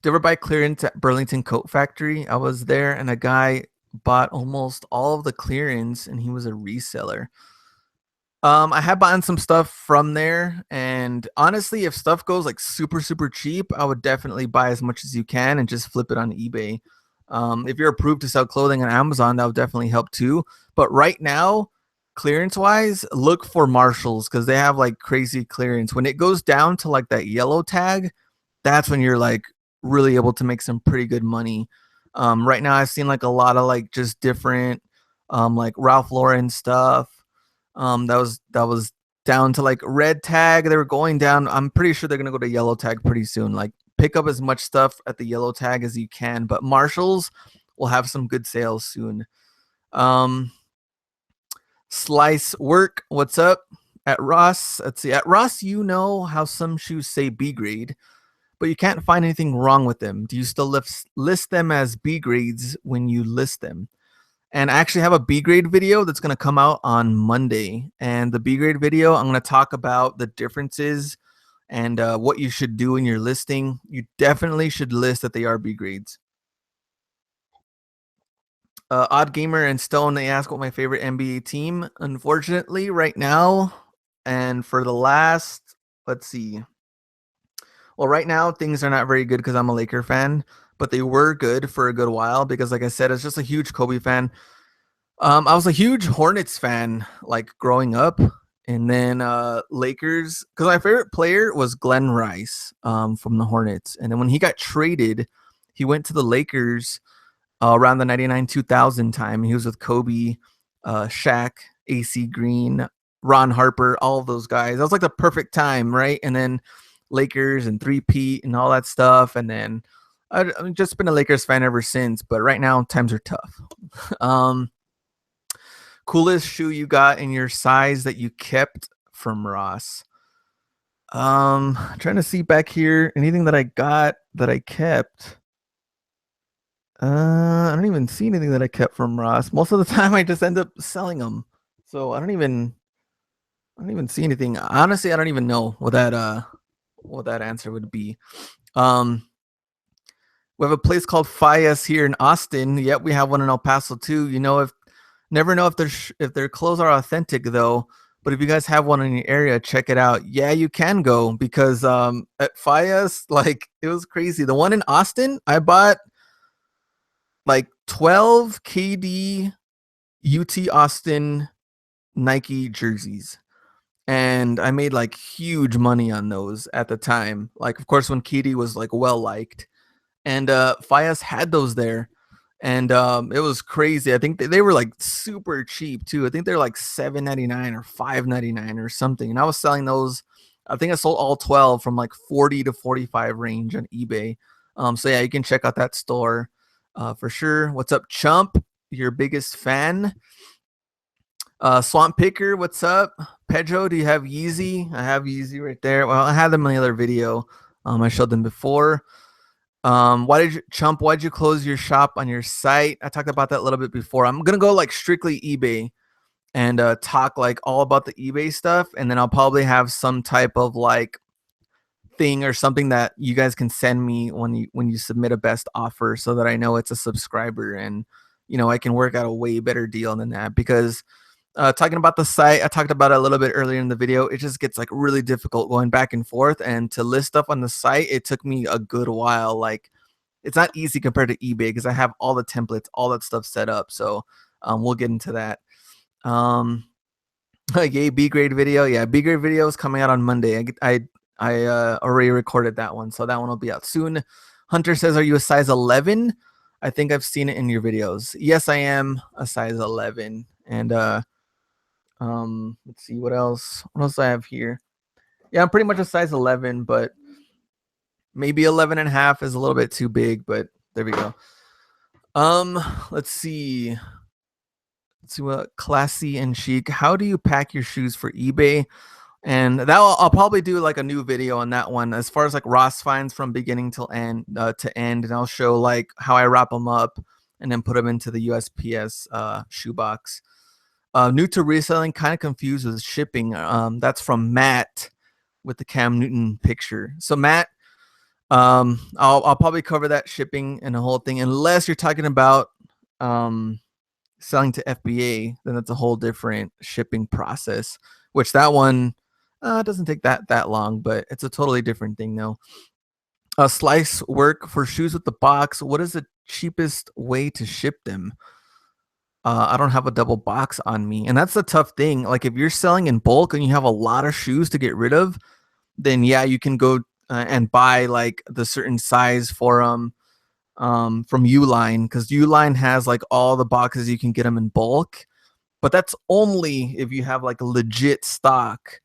Do you ever buy clearance at Burlington Coat Factory? I was there, and a guy bought almost all of the clearance, and he was a reseller. I have bought some stuff from there, and honestly, if stuff goes like super super cheap, I would definitely buy as much as you can and just flip it on eBay. If you're approved to sell clothing on Amazon, that would definitely help too. But right now, clearance wise, look for Marshalls, because they have like crazy clearance. When it goes down to like that yellow tag, that's when you're like really able to make some pretty good money. Right now, I've seen like a lot of like just different, like Ralph Lauren stuff. That was down to like red tag. They were going down. I'm pretty sure they're gonna go to yellow tag pretty soon. Like pick up as much stuff at the yellow tag as you can. But Marshalls will have some good sales soon. Um, Slice Work, what's up? At Ross, let's see. At Ross, you know how some shoes say B grade, but you can't find anything wrong with them. Do you still list them as B grades when you list them? And I actually have a B grade video that's going to come out on Monday. And the B grade video, I'm going to talk about the differences and what you should do in your listing. You definitely should list that they are B grades. Odd Gamer and Stone, they ask what my favorite NBA team. Unfortunately, right now, and for the last, let's see. Well, right now things are not very good because I'm a Laker fan, but they were good for a good while because, like I said, it's just a huge Kobe fan. I was a huge Hornets fan, like growing up, and then Lakers. Because my favorite player was Glenn Rice, from the Hornets, and then when he got traded, he went to the Lakers around the 99 2000 time. He was with Kobe, Shaq, AC Green, Ron Harper, all of those guys. That was like the perfect time, right? And then Lakers and three-peat and all that stuff. And then I've just been a Lakers fan ever since. But right now, times are tough. um, Coolest shoe you got in your size that you kept from Ross? Trying to see back here. Anything that I got that I kept? I don't even see anything that I kept from Ross. Most of the time, I just end up selling them. So I don't even see anything. Honestly, I don't even know what that answer would be. Um, we have a place called Fias here in Austin. Yep, we have one in El Paso too. You know, if never know if their clothes are authentic though. But if you guys have one in your area, check it out. Yeah, you can go because at Fias, like it was crazy. The one in Austin, I bought like 12 KD UT Austin Nike jerseys. And I made like huge money on those at the time. Like, of course, when KD was like well liked, and Fias had those there, and it was crazy. I think they were like super cheap too. I think they're like $7.99 or $5.99 or something. And I was selling those. I think I sold all 12 from like 40 to 45 range on eBay. So yeah, you can check out that store for sure. What's up, Chump? Your biggest fan? Swamp Picker, what's up? Pedro, do you have Yeezy? I have Yeezy right there. Well, I had them in the other video. I showed them before. Why did you close your shop on your site? I talked about that a little bit before. I'm gonna go like strictly eBay and talk like all about the eBay stuff, and then I'll probably have some type of like thing or something that you guys can send me when you submit a best offer, so that I know it's a subscriber, and I can work out a way better deal than that. Because talking about the site, I talked about it a little bit earlier in the video. It just gets like really difficult going back and forth, and to list stuff on the site, it took me a good while. Like, it's not easy compared to eBay because I have all the templates, all that stuff set up. So we'll get into that. Yay, B grade video. Yeah, B grade video is coming out on Monday. I already recorded that one, so that one will be out soon. Hunter says, "Are you a size 11?" I think I've seen it in your videos. Yes, I am a size 11, and let's see what else. What else I have here? Yeah, I'm pretty much a size 11, but maybe 11 and a half is a little bit too big, but there we go. Let's see. Let's see what classy and chic. How do you pack your shoes for eBay? And that I'll probably do like a new video on that one as far as like Ross finds from beginning till end to end, and I'll show like how I wrap them up and then put them into the USPS shoebox. New to reselling, kind of confused with shipping. That's from Matt with the Cam Newton picture. So Matt, I'll probably cover that shipping and the whole thing, unless you're talking about selling to FBA, then that's a whole different shipping process. Which that one doesn't take that long, but it's a totally different thing though. Slice work for shoes with the box. What is the cheapest way to ship them? I don't have a double box on me, and that's the tough thing. Like if you're selling in bulk and you have a lot of shoes to get rid of, then yeah, you can go and buy like the certain size for from Uline, because Uline has like all the boxes, you can get them in bulk. But that's only if you have like a legit stock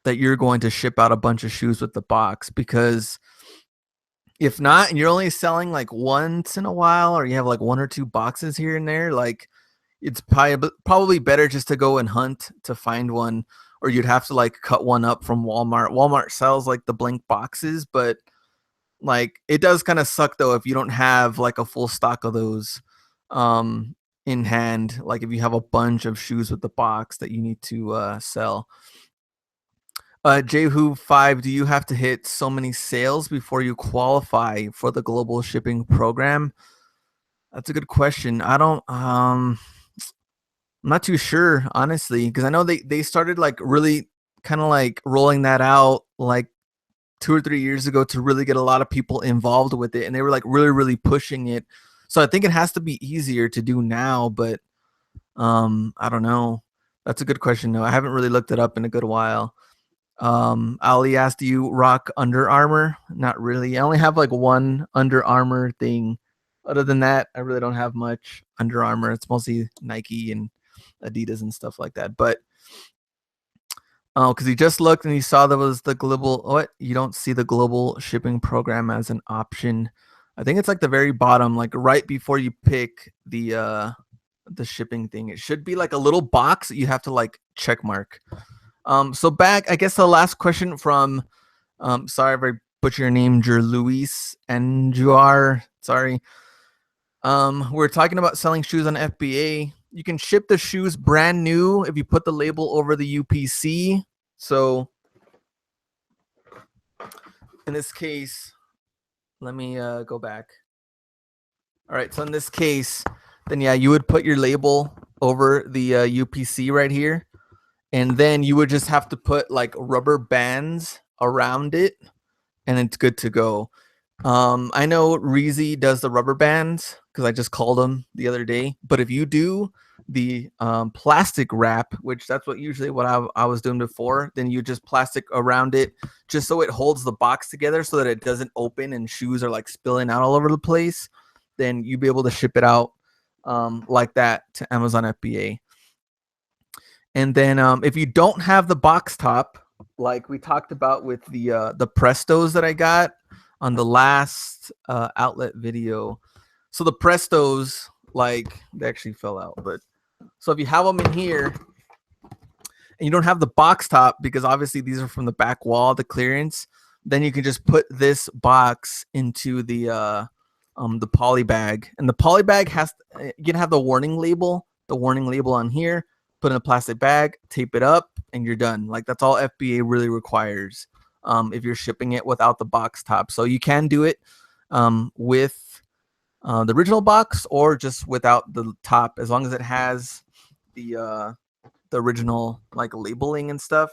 that you're going to ship out a bunch of shoes with the box. Because if not, and you're only selling like once in a while, or you have like one or two boxes here and there, like it's probably better just to go and hunt to find one, or you'd have to like cut one up from Walmart. Walmart sells like the blank boxes, but like it does kind of suck though if you don't have like a full stock of those in hand, like if you have a bunch of shoes with the box that you need to sell. Jehu 5, do you have to hit so many sales before you qualify for the global shipping program? That's a good question. I'm not too sure, honestly, because I know they started like really kind of like rolling that out like 2 or 3 years ago to really get a lot of people involved with it, and they were like really pushing it. So I think it has to be easier to do now, but I don't know. That's a good question. No, I haven't really looked it up in a good while. Ali asked, do you rock Under Armour? Not really. I only have like one Under Armour thing. Other than that, I really don't have much Under Armour. It's mostly Nike and Adidas and stuff like that. But oh, because he just looked and he saw there was the global. What? You don't see the global shipping program as an option. I think it's like the very bottom, like right before you pick the shipping thing. It should be like a little box that you have to like check mark. So back, I guess the last question from, sorry if I butcher your name, Luis and Juar. Sorry. We're talking about selling shoes on FBA. You can ship the shoes brand new if you put the label over the UPC. So in this case, let me go back. All right. So in this case, then yeah, you would put your label over the UPC right here. And then you would just have to put like rubber bands around it and it's good to go. I know Reezy does the rubber bands because I just called him the other day. But if you do the plastic wrap, which that's what I was doing before, then you just plastic around it just so it holds the box together so that it doesn't open and shoes are like spilling out all over the place. Then you'd be able to ship it out like that to Amazon FBA. And then if you don't have the box top, like we talked about with the Prestos that I got on the last outlet video. So the Prestos, like they actually fell out, but so if you have them in here and you don't have the box top, because obviously these are from the back wall, the clearance, then you can just put this box into the poly bag. And the poly bag has, you can have the warning label on here, put in a plastic bag, tape it up, and you're done. Like that's all FBA really requires if you're shipping it without the box top. So you can do it with the original box or just without the top, as long as it has the original like labeling and stuff.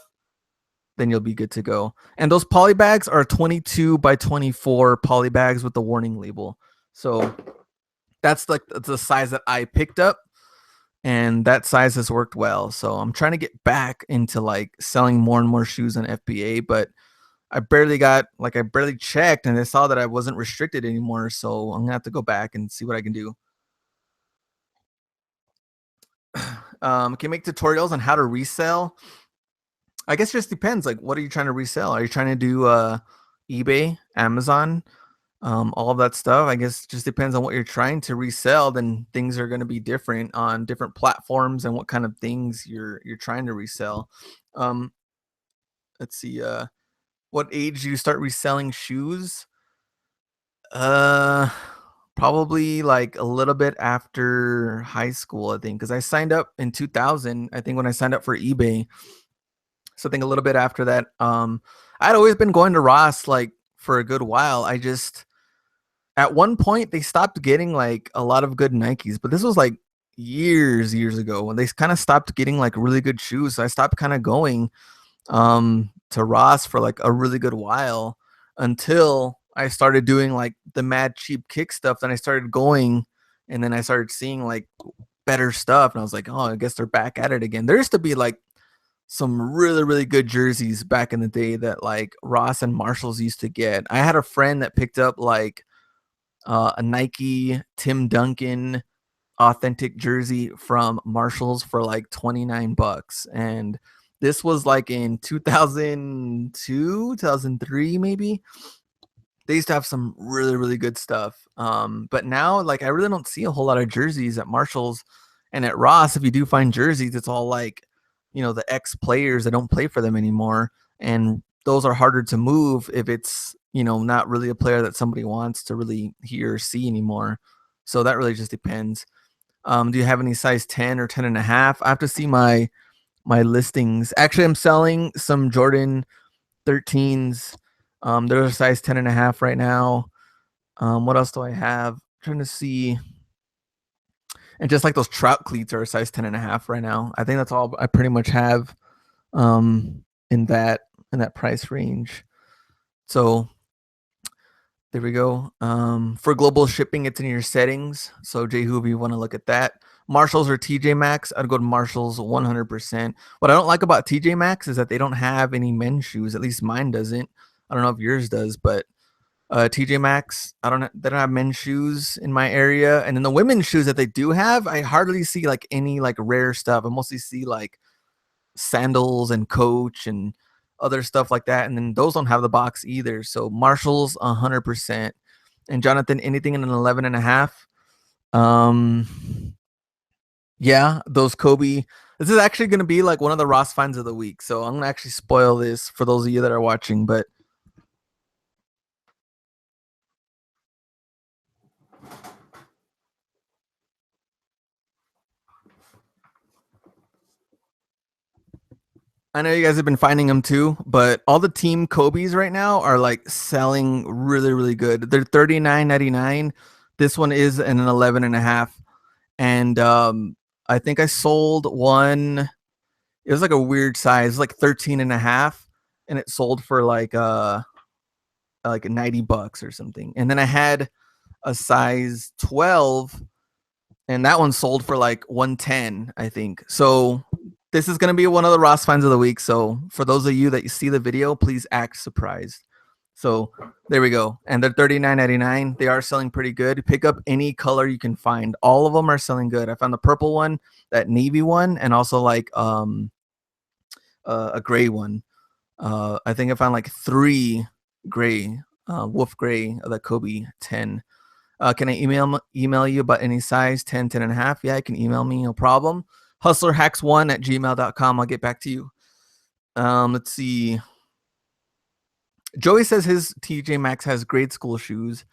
Then you'll be good to go. And those poly bags are 22 by 24 poly bags with the warning label. So that's like the size that I picked up. And that size has worked well. So I'm trying to get back into like selling more and more shoes on FBA, but I barely checked and I saw that I wasn't restricted anymore. So I'm gonna have to go back and see what I can do. Can make tutorials on how to resell. I guess it just depends. Like, what are you trying to resell? Are you trying to do eBay, Amazon, all of that stuff? I guess it just depends on what you're trying to resell. Then things are going to be different on different platforms and what kind of things you're trying to resell. Let's see. What age do you start reselling shoes? Uh, Probably like a little bit after high school, I think, because I signed up in 2000. I think when I signed up for eBay. So I think a little bit after that. I'd always been going to Ross like for a good while. I just at one point they stopped getting like a lot of good Nikes, but this was like years ago when they kind of stopped getting like really good shoes. So I stopped kind of going to Ross for like a really good while until I started doing like the mad cheap kick stuff. Then I started going and then I started seeing like better stuff and I was like, oh, I guess they're back at it again. There used to be like some really good jerseys back in the day that like Ross and Marshalls used to get. I had a friend that picked up like a Nike Tim Duncan authentic jersey from Marshalls for like 29 bucks, and this was like in 2002 2003 maybe. They used to have some really good stuff, but now like I really don't see a whole lot of jerseys at Marshalls. And at Ross, if you do find jerseys, it's all like, you know, the ex players that don't play for them anymore, and those are harder to move if it's, you know, not really a player that somebody wants to really hear or see anymore. So that really just depends. Do you have any size 10 or 10 and a half? I have to see my listings. Actually, I'm selling some Jordan 13s. They're a size 10 and a half right now. What else do I have? I'm trying to see. And just like those trout cleats are a size 10 and a half right now. I think that's all I pretty much have in that price range. So there we go. For global shipping, it's in your settings. So Jehu, if you want to look at that. Marshalls or TJ Maxx, I'd go to Marshalls 100%. What I don't like about TJ Maxx is that they don't have any men's shoes. At least mine doesn't. I don't know if yours does, but TJ Maxx, they don't have men's shoes in my area. And then the women's shoes that they do have, I hardly see like any like rare stuff. I mostly see like sandals and Coach and other stuff like that. And then those don't have the box either. So Marshalls 100%. And Jonathan, anything in an 11 and a half? Yeah, those Kobe. This is actually going to be like one of the Ross finds of the week. So I'm going to actually spoil this for those of you that are watching. But I know you guys have been finding them too, but all the team Kobe's right now are like selling really, really good. They're $39.99. This one is an 11 and a half. And I think I sold one. It was like a weird size, like 13 and a half. And it sold for like 90 bucks or something. And then I had a size 12 and that one sold for like 110, I think. So this is going to be one of the Ross finds of the week. So for those of you that you see the video, please act surprised. So there we go. And they're $39.99. They are selling pretty good. Pick up any color you can find. All of them are selling good. I found the purple one, that navy one, and also like a gray one. I think I found like 3 gray, wolf gray, the Kobe 10. Can I email you about any size 10, 10 and a half? Yeah, I can email me, no problem. Hustlerhacks1@gmail.com. I'll get back to you. Let's see. Joey says his TJ Maxx has grade school shoes.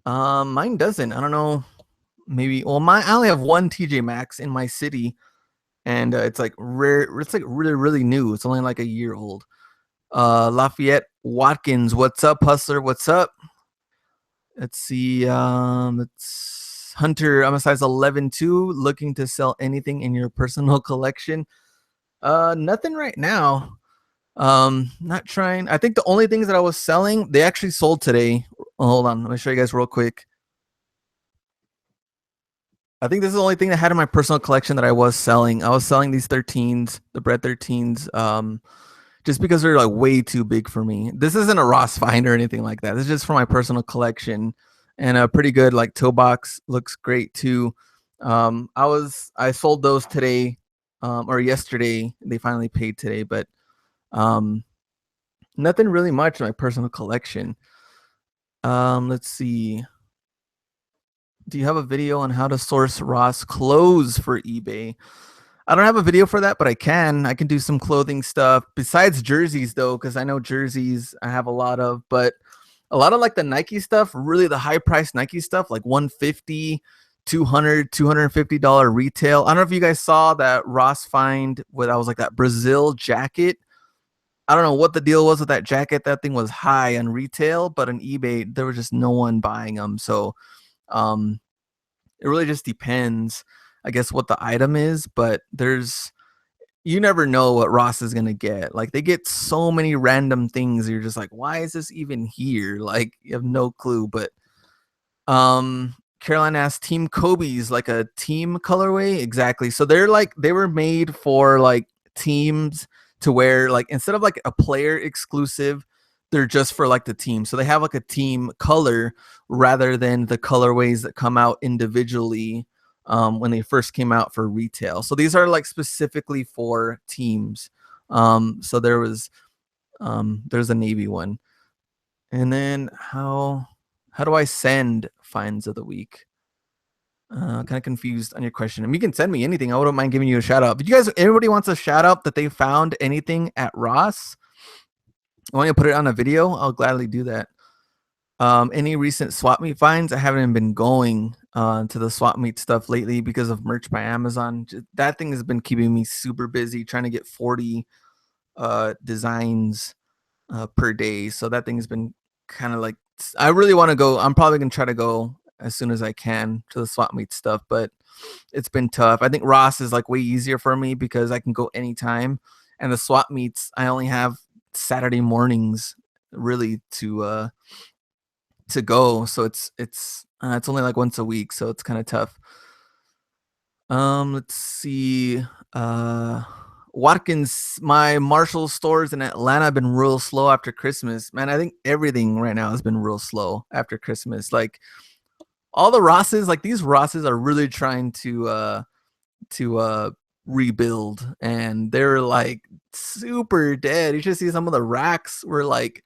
Mine doesn't. I don't know. Maybe. Well, I only have one TJ Maxx in my city, and it's like rare. It's like really, really new. It's only like a year old. Lafayette Watkins, what's up, Hustler? What's up? Let's see. It's Hunter. I'm a size 11 too. Looking to sell anything in your personal collection? Nothing right now. Not trying. I think the only things that I was selling, they actually sold today. Oh, hold on, let me show you guys real quick. I think this is the only thing that I had in my personal collection that I was selling. I was selling these 13s, the bread 13s, just because they're like way too big for me. This isn't a Ross find or anything like that. This is just for my personal collection, and a pretty good like toe box, looks great too. I sold those today, or yesterday. They finally paid today, but nothing really much in my personal collection. Let's see. Do you have a video on how to source Ross clothes for eBay? I don't have a video for that, but I can do some clothing stuff besides jerseys though, because I know jerseys I have a lot of, but a lot of like the Nike stuff, really the high price Nike stuff, like 150, 200, $250 retail. I don't know if you guys saw that Ross find where that was like that Brazil jacket. I don't know what the deal was with that jacket. That thing was high on retail, but on eBay there was just no one buying them. So um it really just depends, I guess, what the item is, but you never know what Ross is gonna get. Like they get so many random things. You're just like, why is this even here? Like you have no clue. But Caroline asked, Team Kobe's like a team colorway? Exactly. So they were made for like teams to wear, like instead of like a player exclusive, they're just for like the team. So they have like a team color rather than the colorways that come out individually when they first came out for retail. So these are like specifically for teams. So there's a navy one. And then how do I send finds of the week? Kind of confused on your question. And you can send me anything. I wouldn't mind giving you a shout out. If you guys, everybody wants a shout out that they found anything at Ross, I want you to put it on a video. I'll gladly do that. Any recent swap meet finds? I haven't been going to the swap meet stuff lately because of merch by Amazon. That thing has been keeping me super busy trying to get 40 designs per day. So that thing has been kind of like, I really want to go. I'm probably gonna try to go as soon as I can to the swap meet stuff, but it's been tough. I think Ross is like way easier for me because I can go anytime, and the swap meets I only have Saturday mornings really to go. So it's only like once a week, so it's kind of tough. Let's see. Uh, Watkins, my Marshall stores in Atlanta have been real slow after Christmas. Man, I think everything right now has been real slow after Christmas. Like all the Rosses, like these Rosses are really trying to rebuild, and they're like super dead. You should see some of the racks were like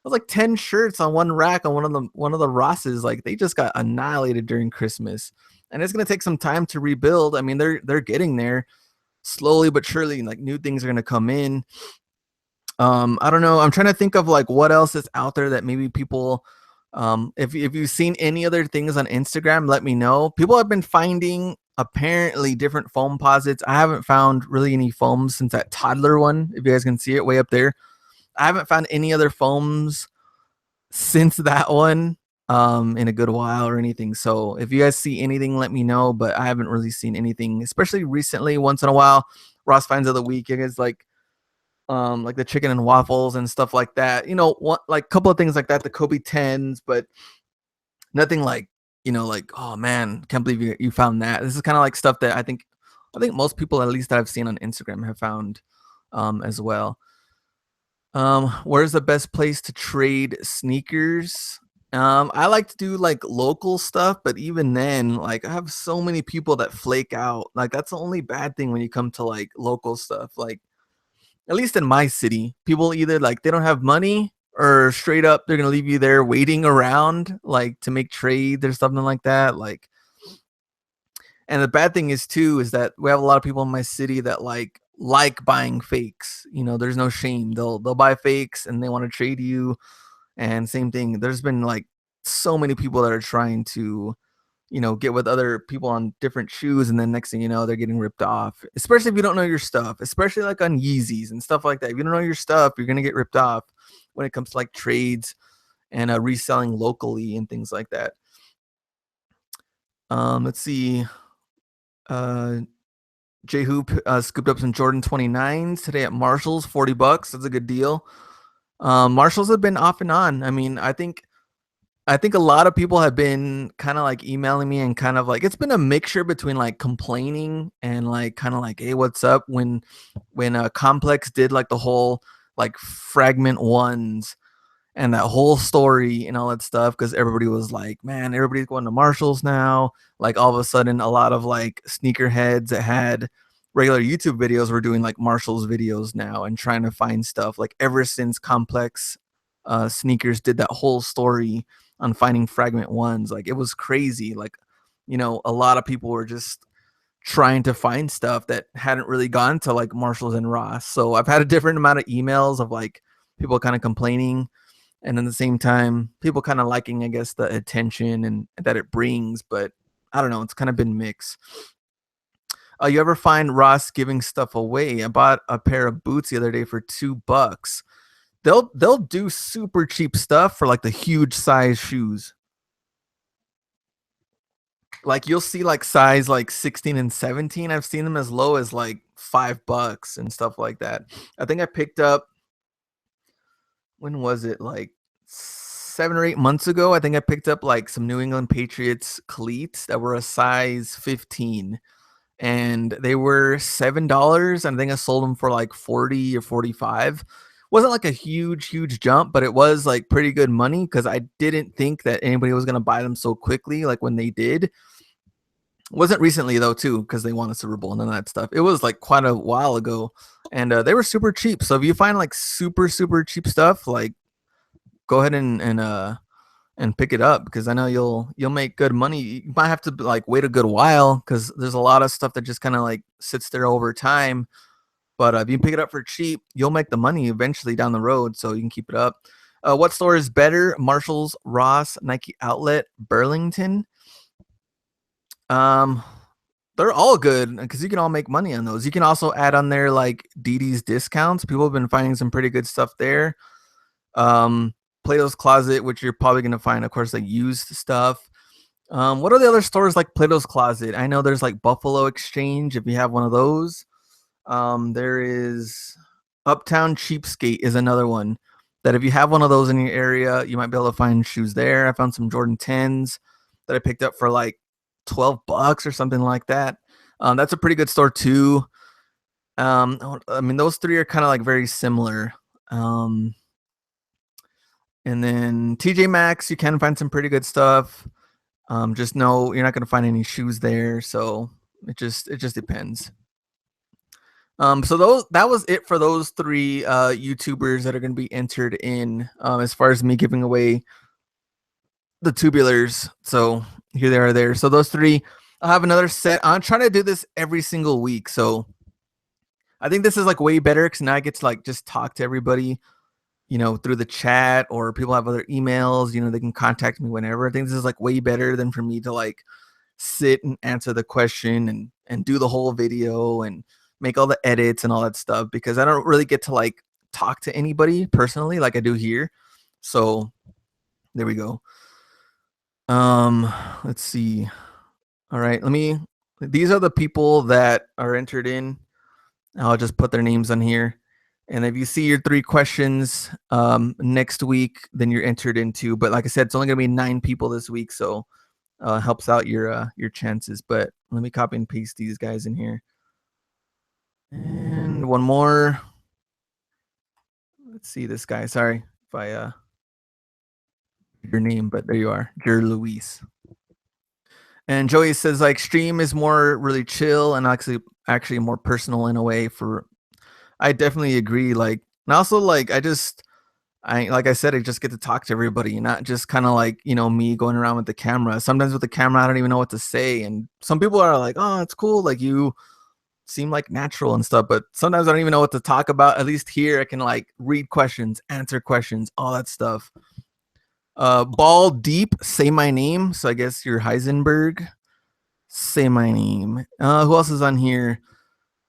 was like 10 shirts on one rack on one of the Rosses. Like they just got annihilated during Christmas. And it's gonna take some time to rebuild. I mean, they're getting there slowly but surely. Like new things are gonna come in. I don't know. I'm trying to think of like what else is out there that maybe people if you've seen any other things on Instagram, let me know. People have been finding apparently different foam posits. I haven't found really any foams since that toddler one. If you guys can see it way up there, I haven't found any other foams since that one in a good while or anything. So if you guys see anything, let me know. But I haven't really seen anything, especially recently. Once in a while, Ross finds of the week, it is like the chicken and waffles and stuff like that. You know, what like a couple of things like that, the Kobe 10s, but nothing like, like, oh man, can't believe you found that. This is kind of like stuff that I think most people, at least that I've seen on Instagram, have found as well. Where's the best place to trade sneakers? I like to do like local stuff, but even then, like I have so many people that flake out. Like that's the only bad thing when you come to like local stuff. Like at least in my city, people either like they don't have money or straight up they're gonna leave you there waiting around like to make trades or something like that. Like, and the bad thing is too is that we have a lot of people in my city that like buying fakes. There's no shame. They'll buy fakes and they want to trade you. And same thing. There's been like so many people that are trying to get with other people on different shoes, and then next thing you know, they're getting ripped off. Especially if you don't know your stuff, especially like on Yeezys and stuff like that. If you don't know your stuff, you're gonna get ripped off when it comes to like trades and reselling locally and things like that. Let's see. Uh, J Hoop scooped up some Jordan 29s today at Marshalls, $40. That's a good deal. Marshalls have been off and on. I mean, I think a lot of people have been kind of like emailing me and kind of like it's been a mixture between like complaining and like kind of like, hey, what's up? When Complex did like the whole like fragment ones and that whole story and all that stuff, because everybody was like, man, everybody's going to Marshalls now. Like all of a sudden, a lot of like sneakerheads that had regular YouTube videos were doing like Marshalls videos now and trying to find stuff. Like ever since Complex Sneakers did that whole story on finding fragment ones, like it was crazy. Like, a lot of people were just trying to find stuff that hadn't really gone to like Marshalls and Ross. So I've had a different amount of emails of like people kind of complaining, and at the same time people kind of liking, I guess, the attention and that it brings. But I don't know, it's kind of been mixed. You ever find Ross giving stuff away? I bought a pair of boots the other day for $2. They'll do super cheap stuff for like the huge size shoes. Like you'll see like size like 16 and 17. I've seen them as low as like $5 and stuff like that. I think I picked up, when was it? Like 7 or 8 months ago. I think I picked up like some New England Patriots cleats that were a size 15, and they were $7. And I think I sold them for like 40 or 45. Wasn't like a huge jump, but it was like pretty good money because I didn't think that anybody was gonna buy them so quickly. Like when they did, wasn't recently though too, because they won a Super Bowl and none of that stuff. It was like quite a while ago, and they were super cheap. So if you find like super cheap stuff, like go ahead and pick it up, because I know you'll make good money. You might have to like wait a good while because there's a lot of stuff that just kind of like sits there over time. But if you pick it up for cheap, you'll make the money eventually down the road, so you can keep it up. What store is better? Marshalls, Ross, Nike Outlet, Burlington? Um, they're all good because you can all make money on those. You can also add on there like DD's discounts. People have been finding some pretty good stuff there. Plato's Closet, which you're probably going to find, of course, like used stuff. What are the other stores like Plato's Closet? I know there's like Buffalo Exchange if you have one of those. There is Uptown Cheapskate is another one that if you have one of those in your area, you might be able to find shoes there. I found some Jordan 10s that I picked up for like $12 or something like that. That's a pretty good store too. I mean, those three are kind of like very similar. Um, and then TJ Maxx, you can find some pretty good stuff. Just know you're not gonna find any shoes there, so it just depends. So those that was it for those three YouTubers that are gonna be entered in as far as me giving away the tubulars. So here they are there. So those three, I'll have another set. I'm trying to do this every single week. So I think this is like way better because now I get to like just talk to everybody, through the chat, or people have other emails, they can contact me whenever. I think this is like way better than for me to like sit and answer the question and do the whole video and make all the edits and all that stuff, because I don't really get to like talk to anybody personally like I do here. So there we go. Let's see. All right, these are the people that are entered in. I'll just put their names on here. And if you see your three questions next week, then you're entered into. But like I said, it's only gonna be 9 people this week, so helps out your chances. But let me copy and paste these guys in here. And one more. Let's see this guy. Sorry if I your name, but there you are, Jer Luis. And Joey says like stream is more really chill and actually more personal in a way. I definitely agree. Like, and also like like I said, I just get to talk to everybody, not just kind of like, me going around with the camera. Sometimes with the camera, I don't even know what to say. And some people are like, oh, it's cool. Like you seem like natural and stuff. But sometimes I don't even know what to talk about. At least here, I can like read questions, answer questions, all that stuff. Ball Deep, say my name. So I guess you're Heisenberg. Say my name. Who else is on here?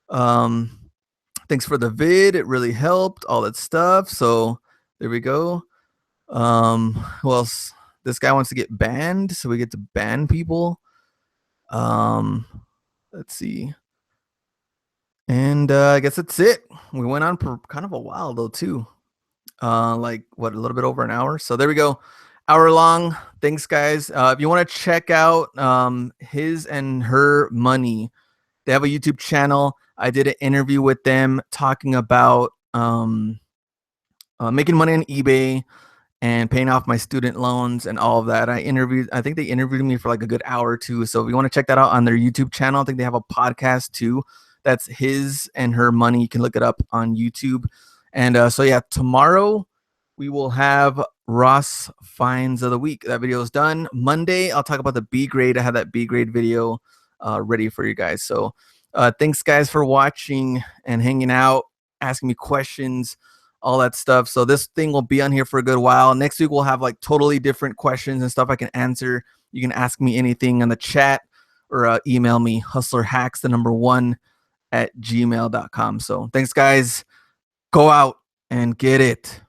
Thanks for the vid. It really helped. All that stuff. So there we go. Who else? This guy wants to get banned, so we get to ban people. Let's see. And I guess that's it. We went on for kind of a while though too. Like what, a little bit over an hour. So there we go. Hour long. Thanks, guys. If you want to check out his and her money, they have a YouTube channel. I did an interview with them talking about making money on eBay and paying off my student loans and all of that. I think they interviewed me for like a good hour or two. So if you want to check that out on their YouTube channel, I think they have a podcast too. That's his and her money. You can look it up on YouTube. And so yeah, tomorrow we will have Ross finds of the week. That video is done. Monday, I'll talk about the B grade. I have that B grade video ready for you guys. So thanks guys for watching and hanging out, asking me questions, all that stuff. So this thing will be on here for a good while. Next week we'll have like totally different questions and stuff I can answer. You can ask me anything in the chat or email me, hustlerhacks1 @gmail.com. So thanks guys. Go out and get it.